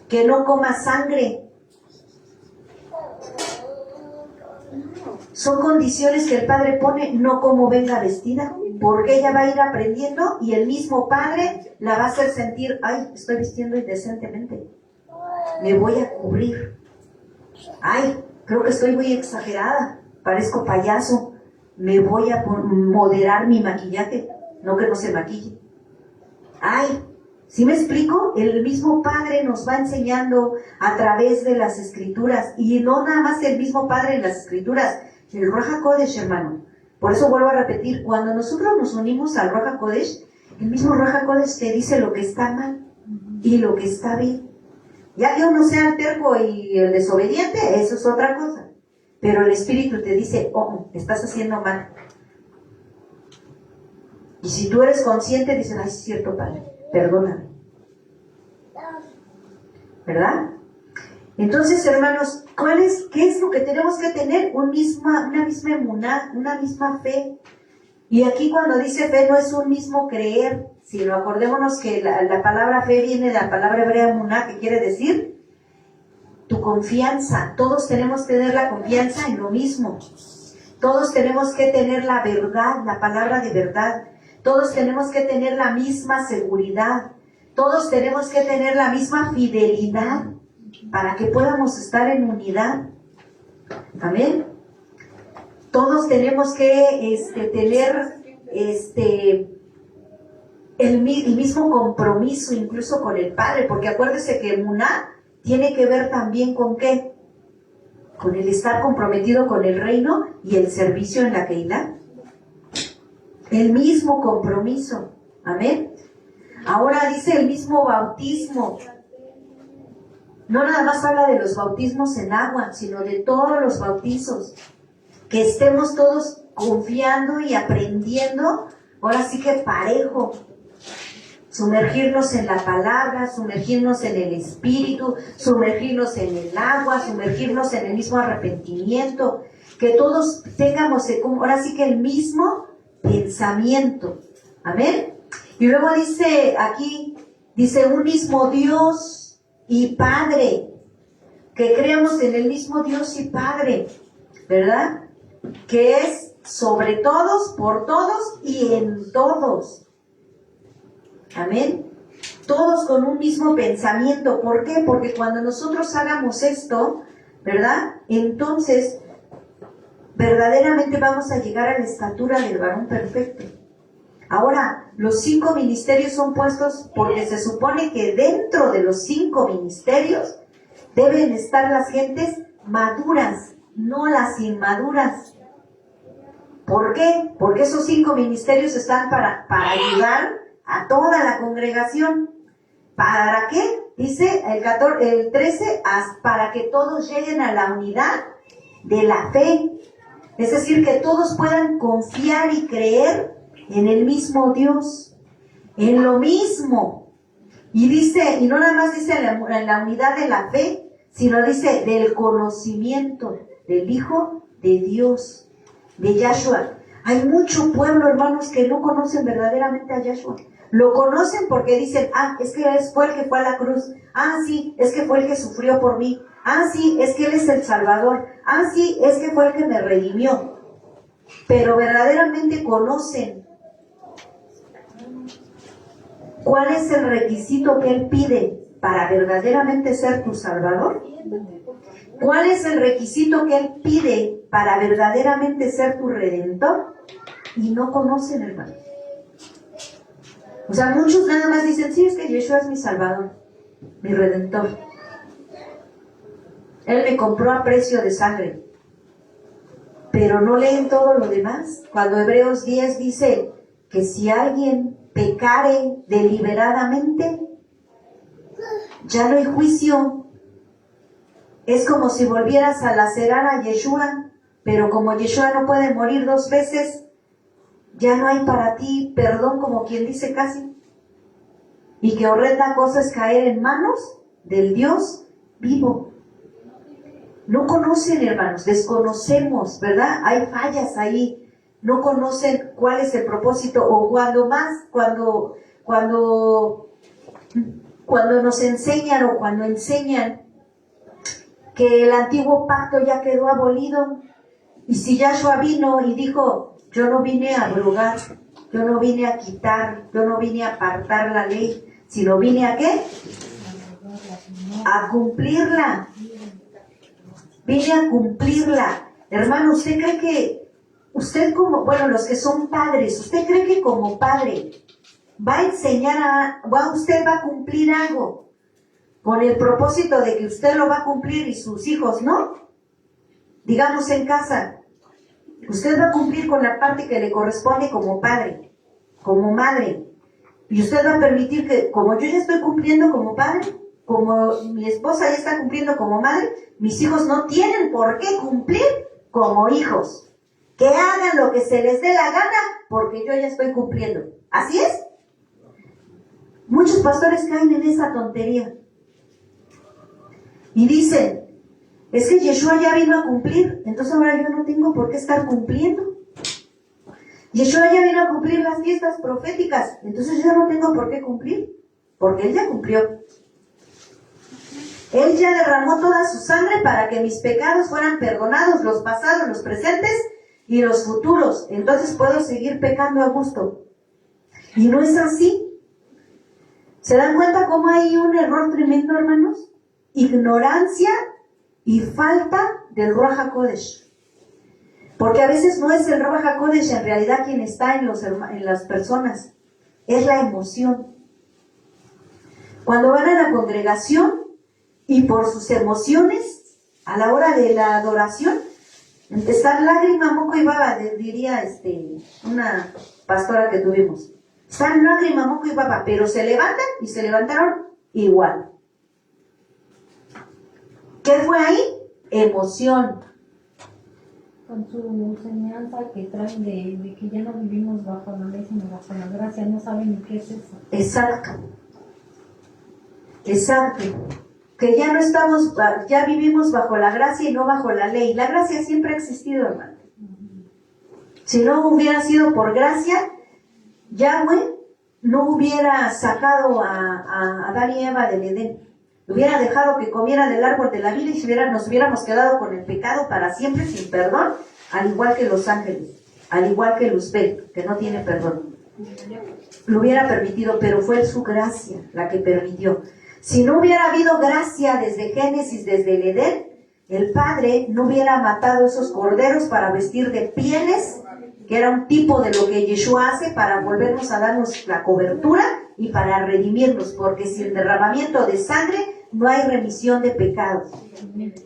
Que no coma sangre. Son condiciones que el Padre pone, no como venga vestida, porque ella va a ir aprendiendo y el mismo Padre la va a hacer sentir, ay, estoy vistiendo indecentemente, me voy a cubrir, ay, creo que estoy muy exagerada, parezco payaso, me voy a moderar mi maquillaje, no que no se maquille. Ay, ¿sí me explico? El mismo Padre nos va enseñando a través de las Escrituras, y no nada más el mismo Padre en las Escrituras, el Ruach HaKodesh, hermano. Por eso vuelvo a repetir, cuando nosotros nos unimos al Ruach HaKodesh, el mismo Ruach HaKodesh te dice lo que está mal y lo que está bien. Ya que uno sea el terco y el desobediente, eso es otra cosa. Pero el Espíritu te dice, oh, estás haciendo mal. Y si tú eres consciente, dices, ay, es cierto, Padre, perdóname. ¿Verdad? Entonces, hermanos, ¿qué es lo que tenemos que tener? Una misma emuná, una misma fe. Y aquí cuando dice fe no es un mismo creer, sino acordémonos que la palabra fe viene de la palabra hebrea emuná, que quiere decir tu confianza. Todos tenemos que tener la confianza en lo mismo. Todos tenemos que tener la verdad, la palabra de verdad. Todos tenemos que tener la misma seguridad. Todos tenemos que tener la misma fidelidad para que podamos estar en unidad. Amén. Todos tenemos que tener el mismo compromiso, incluso con el Padre, porque acuérdese que Emuná tiene que ver también con ¿qué? Con el estar comprometido con el reino y el servicio en la Keilah. El mismo compromiso. Amén. Ahora dice el mismo bautismo. No nada más habla de los bautismos en agua, sino de todos los bautizos. Que estemos todos confiando y aprendiendo, ahora sí que parejo. Sumergirnos en la palabra, sumergirnos en el Espíritu, sumergirnos en el agua, sumergirnos en el mismo arrepentimiento. Que todos tengamos ahora sí que el mismo pensamiento. Amén. Y luego dice aquí, dice un mismo Dios y Padre, que creamos en el mismo Dios y Padre, ¿verdad? Que es sobre todos, por todos y en todos. Amén. Todos con un mismo pensamiento. ¿Por qué? Porque cuando nosotros hagamos esto, ¿verdad? Entonces, verdaderamente vamos a llegar a la estatura del varón perfecto. Ahora, los 5 ministerios son puestos porque se supone que dentro de los 5 ministerios deben estar las gentes maduras, no las inmaduras. ¿Por qué? Porque esos 5 ministerios están para ayudar a toda la congregación. ¿Para qué? Dice el 13, para que todos lleguen a la unidad de la fe. Es decir, que todos puedan confiar y creer en el mismo Dios, en lo mismo. Y dice, y no nada más dice en la unidad de la fe, sino dice del conocimiento del Hijo de Dios, de Yahshua. Hay mucho pueblo, hermanos, que no conocen verdaderamente a Yahshua. Lo conocen porque dicen, es que fue el que fue a la cruz. Sí, es que fue el que sufrió por mí. Sí, es que Él es el Salvador. Sí, es que fue el que me redimió. pero verdaderamente conocen cuál es el requisito que Él pide para verdaderamente ser tu Salvador. ¿Cuál es el requisito que Él pide para verdaderamente ser tu Redentor? Y no conocen, hermano. O sea, muchos nada más dicen, sí, es que Yeshua es mi Salvador, mi Redentor. Él me compró a precio de sangre. Pero no leen todo lo demás. Cuando Hebreos 10 dice que si alguien pecare deliberadamente, ya no hay juicio. Es como si volvieras a lacerar a Yeshua, pero como Yeshua no puede morir 2 veces, ya no hay para ti perdón, como quien dice casi. Y qué horrenda cosa es caer en manos del Dios vivo. No conocen, hermanos, desconocemos, ¿verdad? Hay fallas ahí. No conocen cuál es el propósito, o cuando nos enseñan o cuando enseñan que el antiguo pacto ya quedó abolido. Y si Yahshua vino y dijo, yo no vine a abrogar, yo no vine a quitar, yo no vine a apartar la ley, sino vine a ¿qué? A cumplirla. Vine a cumplirla. Hermano, ¿usted cree que usted los que son padres, usted cree que como padre va a enseñar usted va a cumplir algo con el propósito de que usted lo va a cumplir y sus hijos no? Digamos en casa, usted va a cumplir con la parte que le corresponde como padre, como madre, y usted va a permitir que, como yo ya estoy cumpliendo como padre, como mi esposa ya está cumpliendo como madre, mis hijos no tienen por qué cumplir como hijos. Que hagan lo que se les dé la gana porque yo ya estoy cumpliendo. ¿Así es? Muchos pastores caen en esa tontería. Y dicen, es que Yeshua ya vino a cumplir, entonces ahora yo no tengo por qué estar cumpliendo. Yeshua ya vino a cumplir las fiestas proféticas, entonces yo no tengo por qué cumplir, porque Él ya cumplió. Él ya derramó toda su sangre para que mis pecados fueran perdonados, los pasados, los presentes y los futuros. Entonces puedo seguir pecando a gusto. Y no es así. ¿Se dan cuenta cómo hay un error tremendo, hermanos? Ignorancia y falta del Ruach HaKodesh. Porque a veces no es el Ruach HaKodesh en realidad quien está en las personas. Es la emoción. Cuando van a la congregación, y por sus emociones, a la hora de la adoración, están lágrima, moco y baba, diría una pastora que tuvimos. Están lágrima, moco y baba, pero se levantan y se levantaron igual. ¿Qué fue ahí? Emoción. Con su enseñanza que traen de que ya no vivimos bajo la ley, sino bajo la gracia, no saben ni qué es eso. Exacto. Que ya no estamos, ya vivimos bajo la gracia y no bajo la ley. La gracia siempre ha existido, hermano. Si no hubiera sido por gracia, Yahweh no hubiera sacado a Adán y Eva del Edén. Hubiera dejado que comieran del árbol de la vida y nos hubiéramos quedado con el pecado para siempre sin perdón, al igual que los ángeles, al igual que Luzbel, que no tiene perdón. Lo hubiera permitido, pero fue su gracia la que permitió. Si no hubiera habido gracia desde Génesis, desde el Edén, el Padre no hubiera matado esos corderos para vestir de pieles, que era un tipo de lo que Yeshua hace para volvernos a darnos la cobertura y para redimirnos, porque sin derramamiento de sangre no hay remisión de pecados.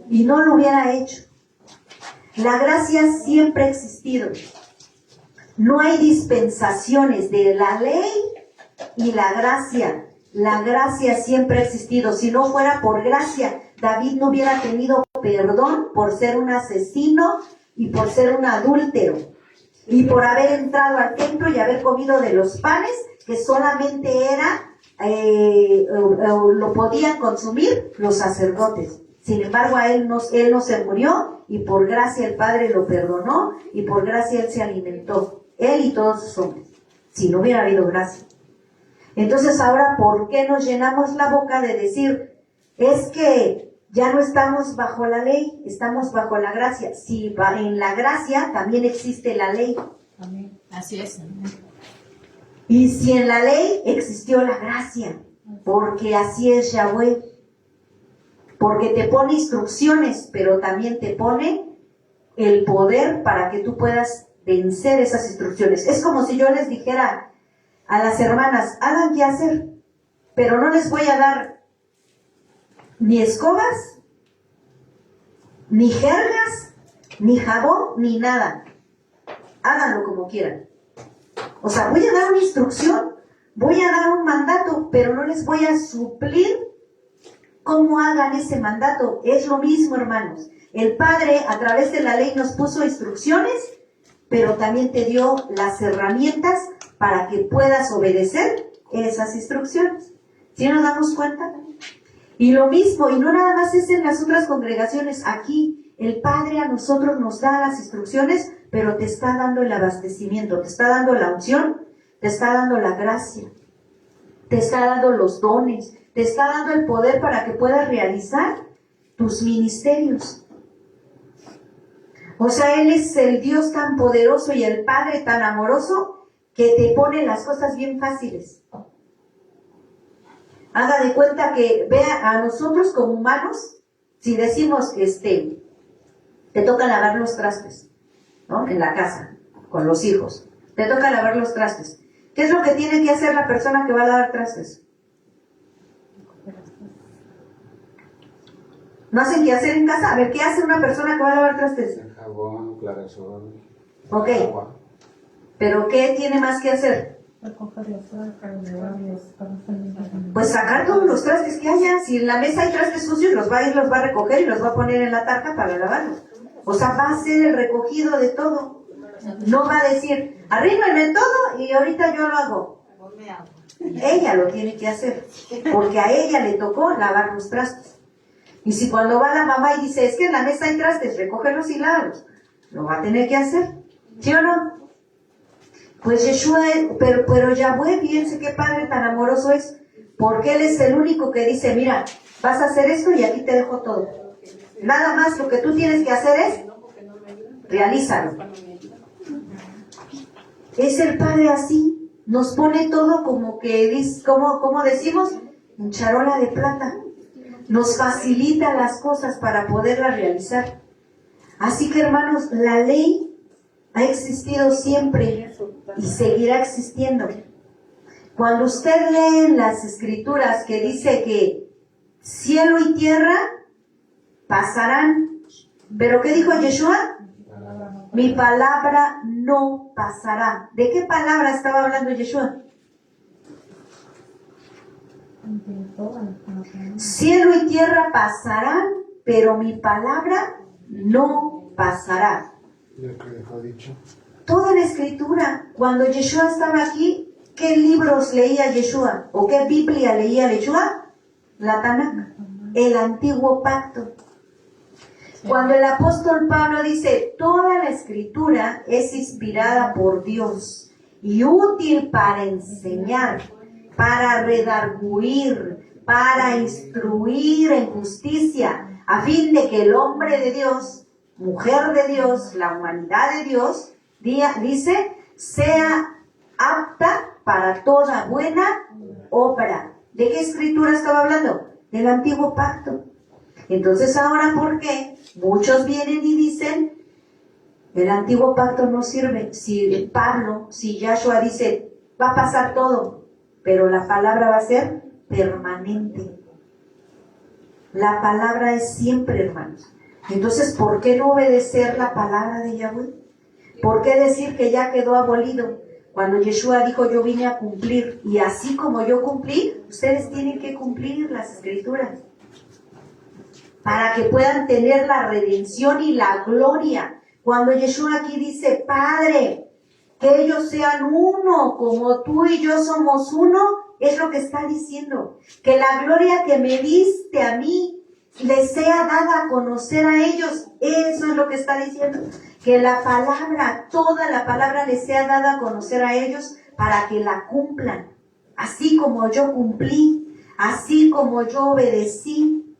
Y no lo hubiera hecho. La gracia siempre ha existido. No hay dispensaciones de la ley y la gracia. La gracia siempre ha existido. Si no fuera por gracia, David no hubiera tenido perdón por ser un asesino y por ser un adúltero. Y por haber entrado al templo y haber comido de los panes que solamente lo podían consumir los sacerdotes. Sin embargo, él no se murió y por gracia el Padre lo perdonó y por gracia él se alimentó. Él y todos sus hombres. Si no hubiera habido gracia. Entonces ahora, ¿por qué nos llenamos la boca de decir, es que ya no estamos bajo la ley, estamos bajo la gracia. Si va en la gracia también existe la ley. Amén. Así es. Y si en la ley existió la gracia, porque así es Yahweh. Porque te pone instrucciones, pero también te pone el poder para que tú puedas vencer esas instrucciones. Es como si yo les dijera a las hermanas, hagan qué hacer, pero no les voy a dar ni escobas, ni jergas, ni jabón, ni nada. Háganlo como quieran. O sea, voy a dar una instrucción, voy a dar un mandato, pero no les voy a suplir cómo hagan ese mandato. Es lo mismo, hermanos. El Padre, a través de la ley, nos puso instrucciones, pero también te dio las herramientas para que puedas obedecer esas instrucciones. ¿Sí nos damos cuenta? Y lo mismo, y no nada más es en las otras congregaciones. Aquí, el Padre a nosotros nos da las instrucciones, pero te está dando el abastecimiento, te está dando la unción, te está dando la gracia, te está dando los dones, te está dando el poder para que puedas realizar tus ministerios. O sea, Él es el Dios tan poderoso y el Padre tan amoroso que te pone las cosas bien fáciles. Haga de cuenta que vea a nosotros como humanos, si decimos que te toca lavar los trastes, ¿no? En la casa, con los hijos. Te toca lavar los trastes. ¿Qué es lo que tiene que hacer la persona que va a lavar trastes? ¿No hacen qué hacer en casa? A ver, ¿qué hace una persona que va a lavar trastes? El jabón, clarasol, Ok. agua. ¿Pero qué tiene más que hacer? Recoger los trastes, llevarlos para salir. Pues sacar todos los trastes que haya. Si en la mesa hay trastes sucios, los va a ir, los va a recoger y los va a poner en la tarja para lavarlos. O sea, va a hacer el recogido de todo. No va a decir, arrímenme todo y ahorita yo lo hago. Ella lo tiene que hacer, porque a ella le tocó lavar los trastes. Y si cuando va la mamá y dice, es que en la mesa hay trastes, recógelos y lávalos, lo va a tener que hacer. ¿Sí o no? Pues Yeshua, pero Yahweh, fíjense qué Padre tan amoroso es, porque Él es el único que dice, mira, vas a hacer esto y aquí te dejo todo. Nada más lo que tú tienes que hacer es, realízalo. Es el Padre así, nos pone todo como que, como decimos, en charola de plata. Nos facilita las cosas para poderlas realizar. Así que, hermanos, la ley ha existido siempre y seguirá existiendo. Cuando usted lee en las Escrituras que dice que cielo y tierra pasarán, ¿pero qué dijo Yeshua? Mi palabra no pasará. ¿De qué palabra estaba hablando Yeshua? Cielo y tierra pasarán, pero mi palabra no pasará. Lo que dejó dicho. Toda la Escritura, cuando Yeshua estaba aquí, ¿qué libros leía Yeshua? ¿O qué Biblia leía Yeshua? La Tanakh, el Antiguo Pacto. Cuando el apóstol Pablo dice, toda la Escritura es inspirada por Dios y útil para enseñar, para redarguir, para instruir en justicia, a fin de que el hombre de Dios, mujer de Dios, la humanidad de Dios, dice, sea apta para toda buena obra. ¿De qué escritura estaba hablando? Del Antiguo Pacto. Entonces ahora, ¿por qué? Muchos vienen y dicen, el Antiguo Pacto no sirve. Si Yahshua dice, va a pasar todo, pero la palabra va a ser permanente. La palabra es siempre, hermanos. Entonces, ¿por qué no obedecer la palabra de Yahweh? ¿Por qué decir que ya quedó abolido? Cuando Yeshua dijo, yo vine a cumplir, y así como yo cumplí, ustedes tienen que cumplir las Escrituras, para que puedan tener la redención y la gloria. Cuando Yeshua aquí dice, Padre, que ellos sean uno, como tú y yo somos uno, es lo que está diciendo. Que la gloria que me diste a mí, les sea dada a conocer a ellos. Eso es lo que está diciendo. Que la palabra, toda la palabra les sea dada a conocer a ellos para que la cumplan. Así como yo cumplí, así como yo obedecí.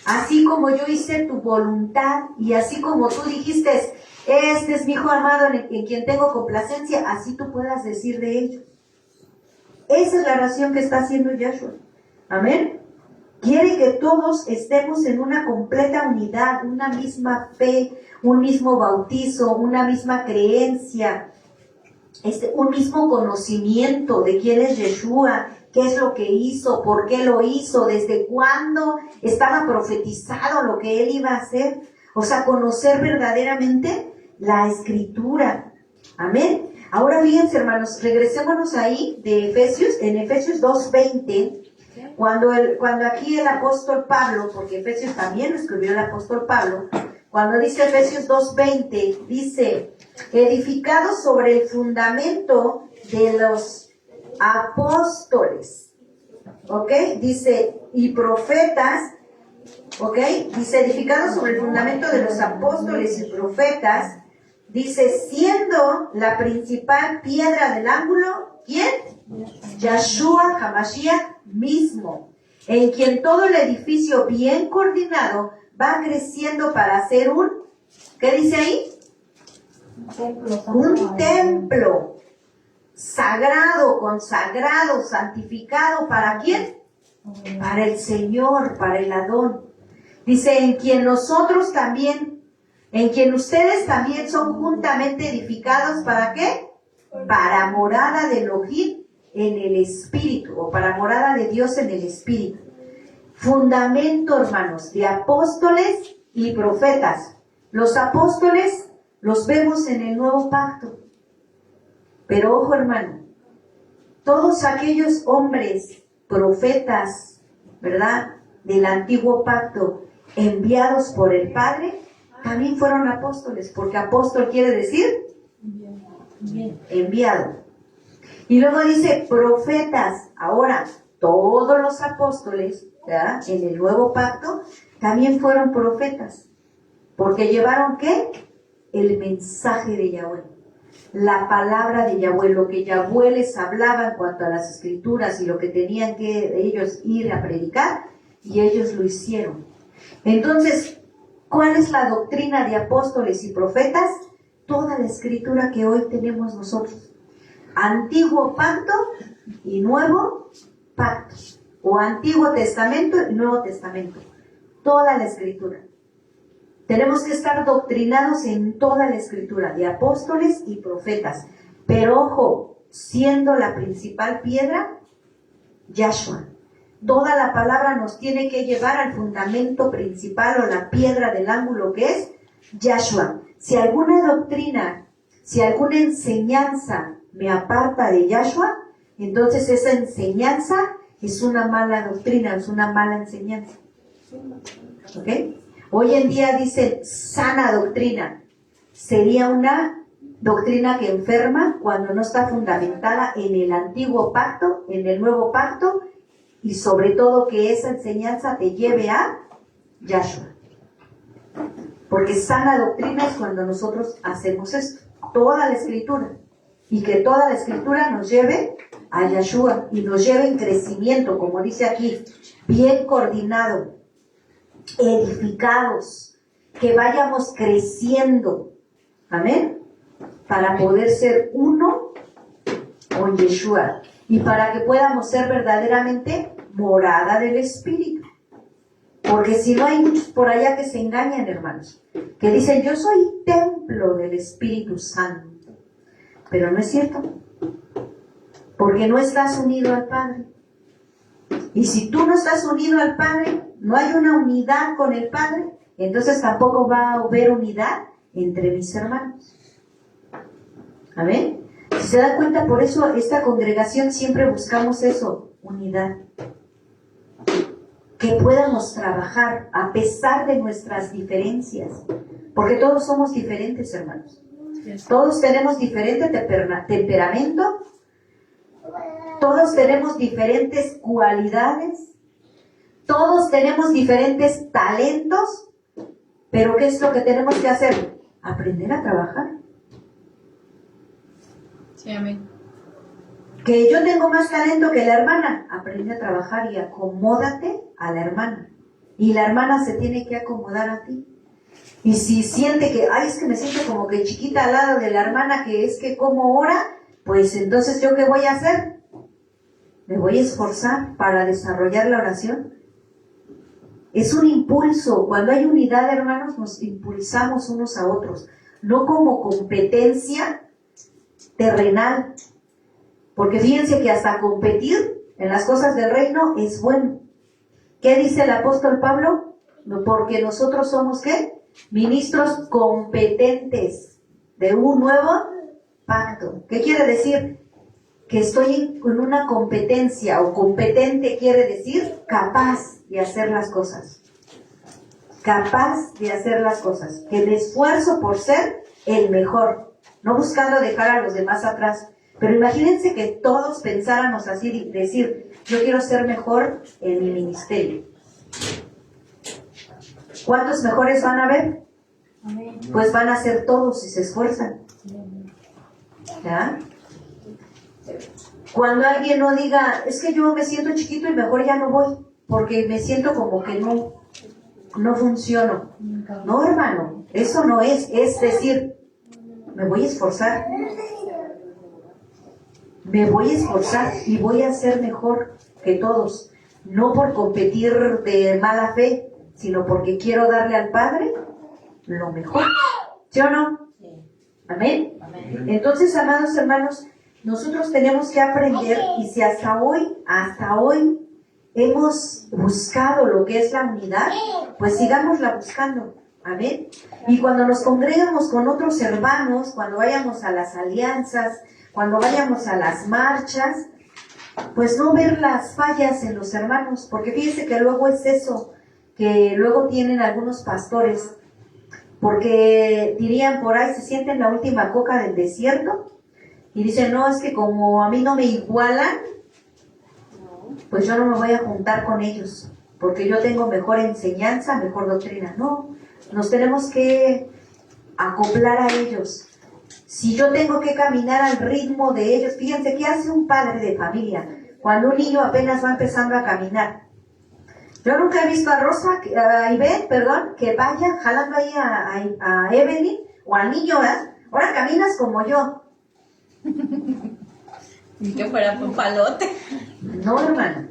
Así como yo hice tu voluntad y así como tú dijiste, este es mi hijo amado en quien tengo complacencia, así tú puedas decir de ellos. Esa es la oración que está haciendo Yahshua. Amén. Quiere que todos estemos en una completa unidad, una misma fe, un mismo bautizo, una misma creencia, un mismo conocimiento de quién es Yeshua, qué es lo que hizo, por qué lo hizo, desde cuándo estaba profetizado lo que él iba a hacer. O sea, conocer verdaderamente la Escritura. Amén. Ahora fíjense, hermanos, regresémonos ahí de Efesios, en Efesios 2:20. Cuando aquí el apóstol Pablo, porque Efesios también lo escribió el apóstol Pablo, cuando dice Efesios 2:20, dice, edificados sobre el fundamento de los apóstoles, ¿ok? Dice, y profetas, ¿ok? Dice, edificados sobre el fundamento de los apóstoles y profetas, dice, siendo la principal piedra del ángulo, ¿quién? Yahshua HaMashiach mismo, en quien todo el edificio bien coordinado va creciendo para ser ¿qué dice ahí? Un templo sagrado, consagrado, santificado, ¿para quién? Para el Señor, para el Adón. Dice, en quien ustedes también son juntamente edificados, ¿para qué? Para morada de Elohim en el Espíritu, o para morada de Dios en el Espíritu. Fundamento, hermanos, de apóstoles y profetas. Los apóstoles los vemos en el Nuevo Pacto. Pero ojo, hermano, todos aquellos hombres, profetas, ¿verdad?, del Antiguo Pacto, enviados por el Padre, también fueron apóstoles, porque apóstol quiere decir enviado. Y luego dice profetas. Ahora, todos los apóstoles, ¿verdad?, en el Nuevo Pacto también fueron profetas, porque llevaron ¿qué? El mensaje de Yahweh, la palabra de Yahweh, lo que Yahweh les hablaba en cuanto a las escrituras y lo que tenían que ellos ir a predicar, y ellos lo hicieron. Entonces, ¿cuál es la doctrina de apóstoles y profetas? Toda la escritura que hoy tenemos nosotros. Antiguo Pacto y Nuevo Pacto, o Antiguo Testamento y Nuevo Testamento. Toda la escritura. Tenemos que estar doctrinados en toda la escritura, de apóstoles y profetas. Pero ojo, siendo la principal piedra, Yahshua. Toda la palabra nos tiene que llevar al fundamento principal o la piedra del ángulo que es Yahshua. Si alguna doctrina, si alguna enseñanza me aparta de Yahshua, entonces esa enseñanza es una mala doctrina, es una mala enseñanza. ¿Ok? Hoy en día dicen sana doctrina. Sería una doctrina que enferma cuando no está fundamentada en el Antiguo Pacto, en el Nuevo Pacto, y sobre todo que esa enseñanza te lleve a Yahshua. Porque sana doctrina es cuando nosotros hacemos esto, toda la escritura, y que toda la escritura nos lleve a Yahshua y nos lleve en crecimiento, como dice aquí, bien coordinado, edificados, que vayamos creciendo, amén, para poder ser uno con Yeshua y para que podamos ser verdaderamente morada del Espíritu. Porque si no, hay muchos por allá que se engañan, hermanos, que dicen yo soy templo del Espíritu Santo, pero no es cierto, porque no estás unido al Padre. Y si tú no estás unido al Padre, no hay una unidad con el Padre, entonces tampoco va a haber unidad entre mis hermanos. Amén. Si se dan cuenta, por eso esta congregación siempre buscamos eso, unidad. Que podamos trabajar a pesar de nuestras diferencias, porque todos somos diferentes, hermanos. Todos tenemos diferente temperamento, todos tenemos diferentes cualidades, todos tenemos diferentes talentos, pero ¿qué es lo que tenemos que hacer? Aprender a trabajar. Sí, amén. Que yo tengo más talento que la hermana, aprende a trabajar y acomódate a la hermana. Y la hermana se tiene que acomodar a ti. Y si siente que, ay, es que me siento como que chiquita al lado de la hermana, que es que como ora, pues entonces ¿yo qué voy a hacer? Me voy a esforzar para desarrollar la oración. Es un impulso. Cuando hay unidad, hermanos, nos impulsamos unos a otros. No como competencia terrenal. Porque fíjense que hasta competir en las cosas del reino es bueno. ¿Qué dice el apóstol Pablo? Porque nosotros somos, ¿qué? Ministros competentes de un nuevo pacto. ¿Qué quiere decir? Que estoy en una competencia, o competente quiere decir capaz de hacer las cosas. Capaz de hacer las cosas. Que me esfuerzo por ser el mejor, no buscando dejar a los demás atrás. Pero imagínense que todos pensáramos así y decir, yo quiero ser mejor en mi ministerio. ¿Cuántos mejores van a haber? Amén. Pues van a ser todos si se esfuerzan. ¿Ya? Cuando alguien no diga, es que yo me siento chiquito y mejor ya no voy, porque me siento como que no funciono. No, hermano, eso no es decir, me voy a esforzar. Me voy a esforzar y voy a ser mejor que todos. No por competir de mala fe, sino porque quiero darle al Padre lo mejor. ¿Sí o no? Amén. Entonces, amados hermanos, nosotros tenemos que aprender, y si hasta hoy hemos buscado lo que es la unidad, pues sigámosla buscando. Amén. Y cuando nos congregamos con otros hermanos, cuando vayamos a las alianzas, cuando vayamos a las marchas, pues no ver las fallas en los hermanos, porque fíjense que luego es eso, que luego tienen algunos pastores, porque dirían por ahí, se sienten la última coca del desierto, y dicen, no, es que como a mí no me igualan, pues yo no me voy a juntar con ellos, porque yo tengo mejor enseñanza, mejor doctrina. No, nos tenemos que acoplar a ellos. Si yo tengo que caminar al ritmo de ellos, fíjense, ¿qué hace un padre de familia cuando un niño apenas va empezando a caminar? Yo nunca he visto a Ivette, que vaya jalando ahí a Evelyn o al niño, ¿verdad? Ahora caminas como yo. Ni que fuera un palote. No, hermano.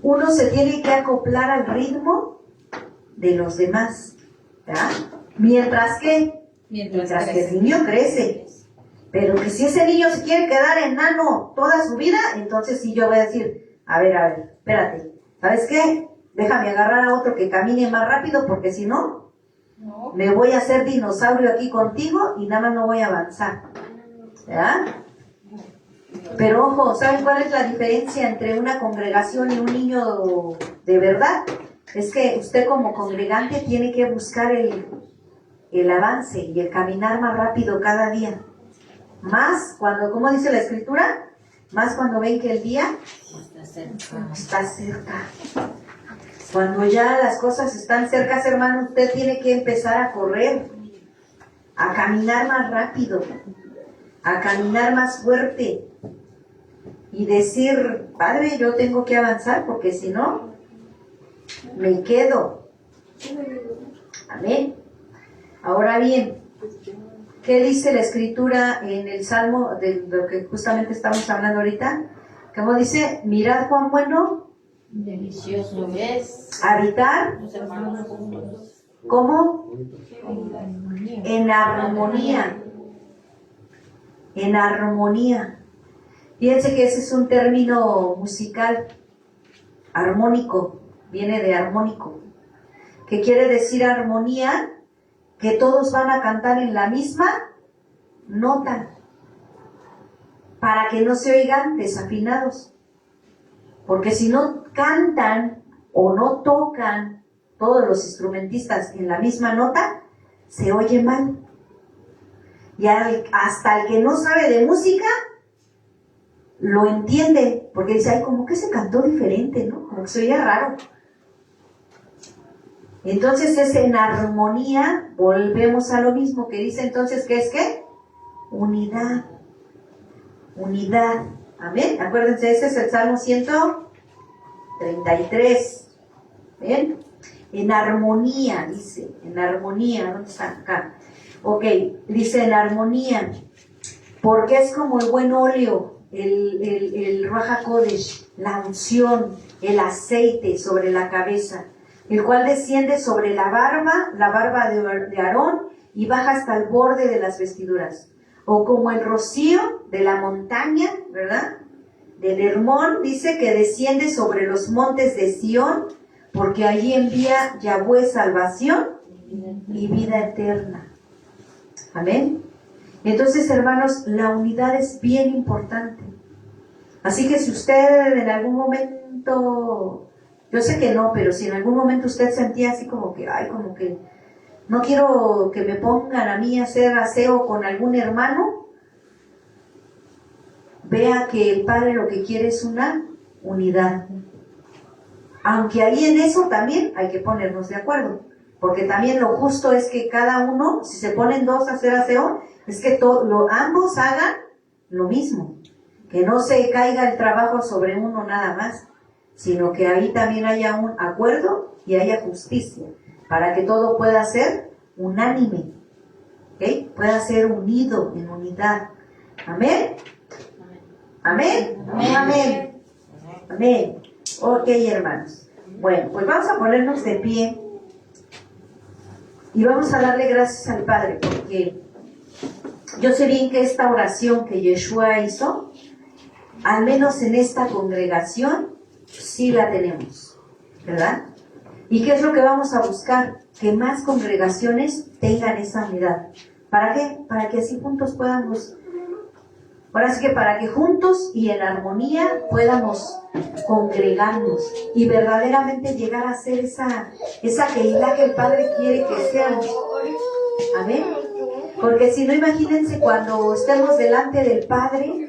Uno se tiene que acoplar al ritmo de los demás, ¿verdad? Mientras que el niño crece. Pero que si ese niño se quiere quedar enano toda su vida, entonces sí yo voy a decir, a ver, espérate, ¿sabes qué? Déjame agarrar a otro que camine más rápido, porque si no, me voy a hacer dinosaurio aquí contigo y nada más no voy a avanzar. ¿Verdad? Pero ojo, ¿saben cuál es la diferencia entre una congregación y un niño de verdad? Es que usted como congregante tiene que buscar el avance y el caminar más rápido cada día. Más cuando, ¿cómo dice la Escritura? Más cuando ven que el día está cerca. Cuando ya las cosas están cerca, hermano, usted tiene que empezar a correr, a caminar más rápido, a caminar más fuerte y decir, Padre, yo tengo que avanzar porque si no, me quedo. Amén. Ahora bien, ¿qué dice la Escritura en el Salmo de lo que justamente estamos hablando ahorita? ¿Cómo dice? Mirad cuán bueno, Delicioso es habitar, los hermanos juntos. ¿cómo? En armonía. En armonía. Fíjense que ese es un término musical, armónico, viene de armónico, que quiere decir armonía, que todos van a cantar en la misma nota, para que no se oigan desafinados. Porque si no cantan o no tocan todos los instrumentistas en la misma nota, se oye mal. Y hasta el que no sabe de música lo entiende, porque dice, ay, como que se cantó diferente, ¿no? Como que se oía raro. Entonces es en armonía, volvemos a lo mismo que dice entonces, ¿qué es qué? Unidad. Unidad. Amén. Acuérdense, ese es el Salmo 133. ¿Bien? en armonía, dice, en armonía, ¿dónde está? Acá. Ok, dice en armonía, porque es como el buen óleo, el Ruach HaKodesh, la unción, el aceite sobre la cabeza, el cual desciende sobre la barba de Aarón, y baja hasta el borde de las vestiduras. O como el rocío de la montaña, ¿verdad? Del Hermón, dice que desciende sobre los montes de Sión, porque allí envía Yahweh salvación y vida eterna. Amén. Entonces, hermanos, la unidad es bien importante. Así que si usted en algún momento, yo sé que no, pero si en algún momento usted sentía así como que, ay, como que no quiero que me pongan a mí a hacer aseo con algún hermano, vea que el Padre lo que quiere es una unidad. Aunque ahí en eso también hay que ponernos de acuerdo, porque también lo justo es que cada uno, si se ponen dos a hacer aseo, es que ambos hagan lo mismo, que no se caiga el trabajo sobre uno nada más, sino que ahí también haya un acuerdo y haya justicia, para que todo pueda ser unánime, ¿ok? Pueda ser unido en unidad. ¿Amén? ¿Amén? Amén. Amén. Amén. Ok, hermanos. Bueno, pues vamos a ponernos de pie y vamos a darle gracias al Padre, porque yo sé bien que esta oración que Yeshua hizo, al menos en esta congregación, sí la tenemos, ¿verdad? ¿Y qué es lo que vamos a buscar? Que más congregaciones tengan esa unidad. ¿Para qué? Para que así juntos podamos, ahora sí que para que juntos y en armonía podamos congregarnos y verdaderamente llegar a ser esa Keilah que el Padre quiere que seamos. Amén. Porque si no, imagínense cuando estemos delante del Padre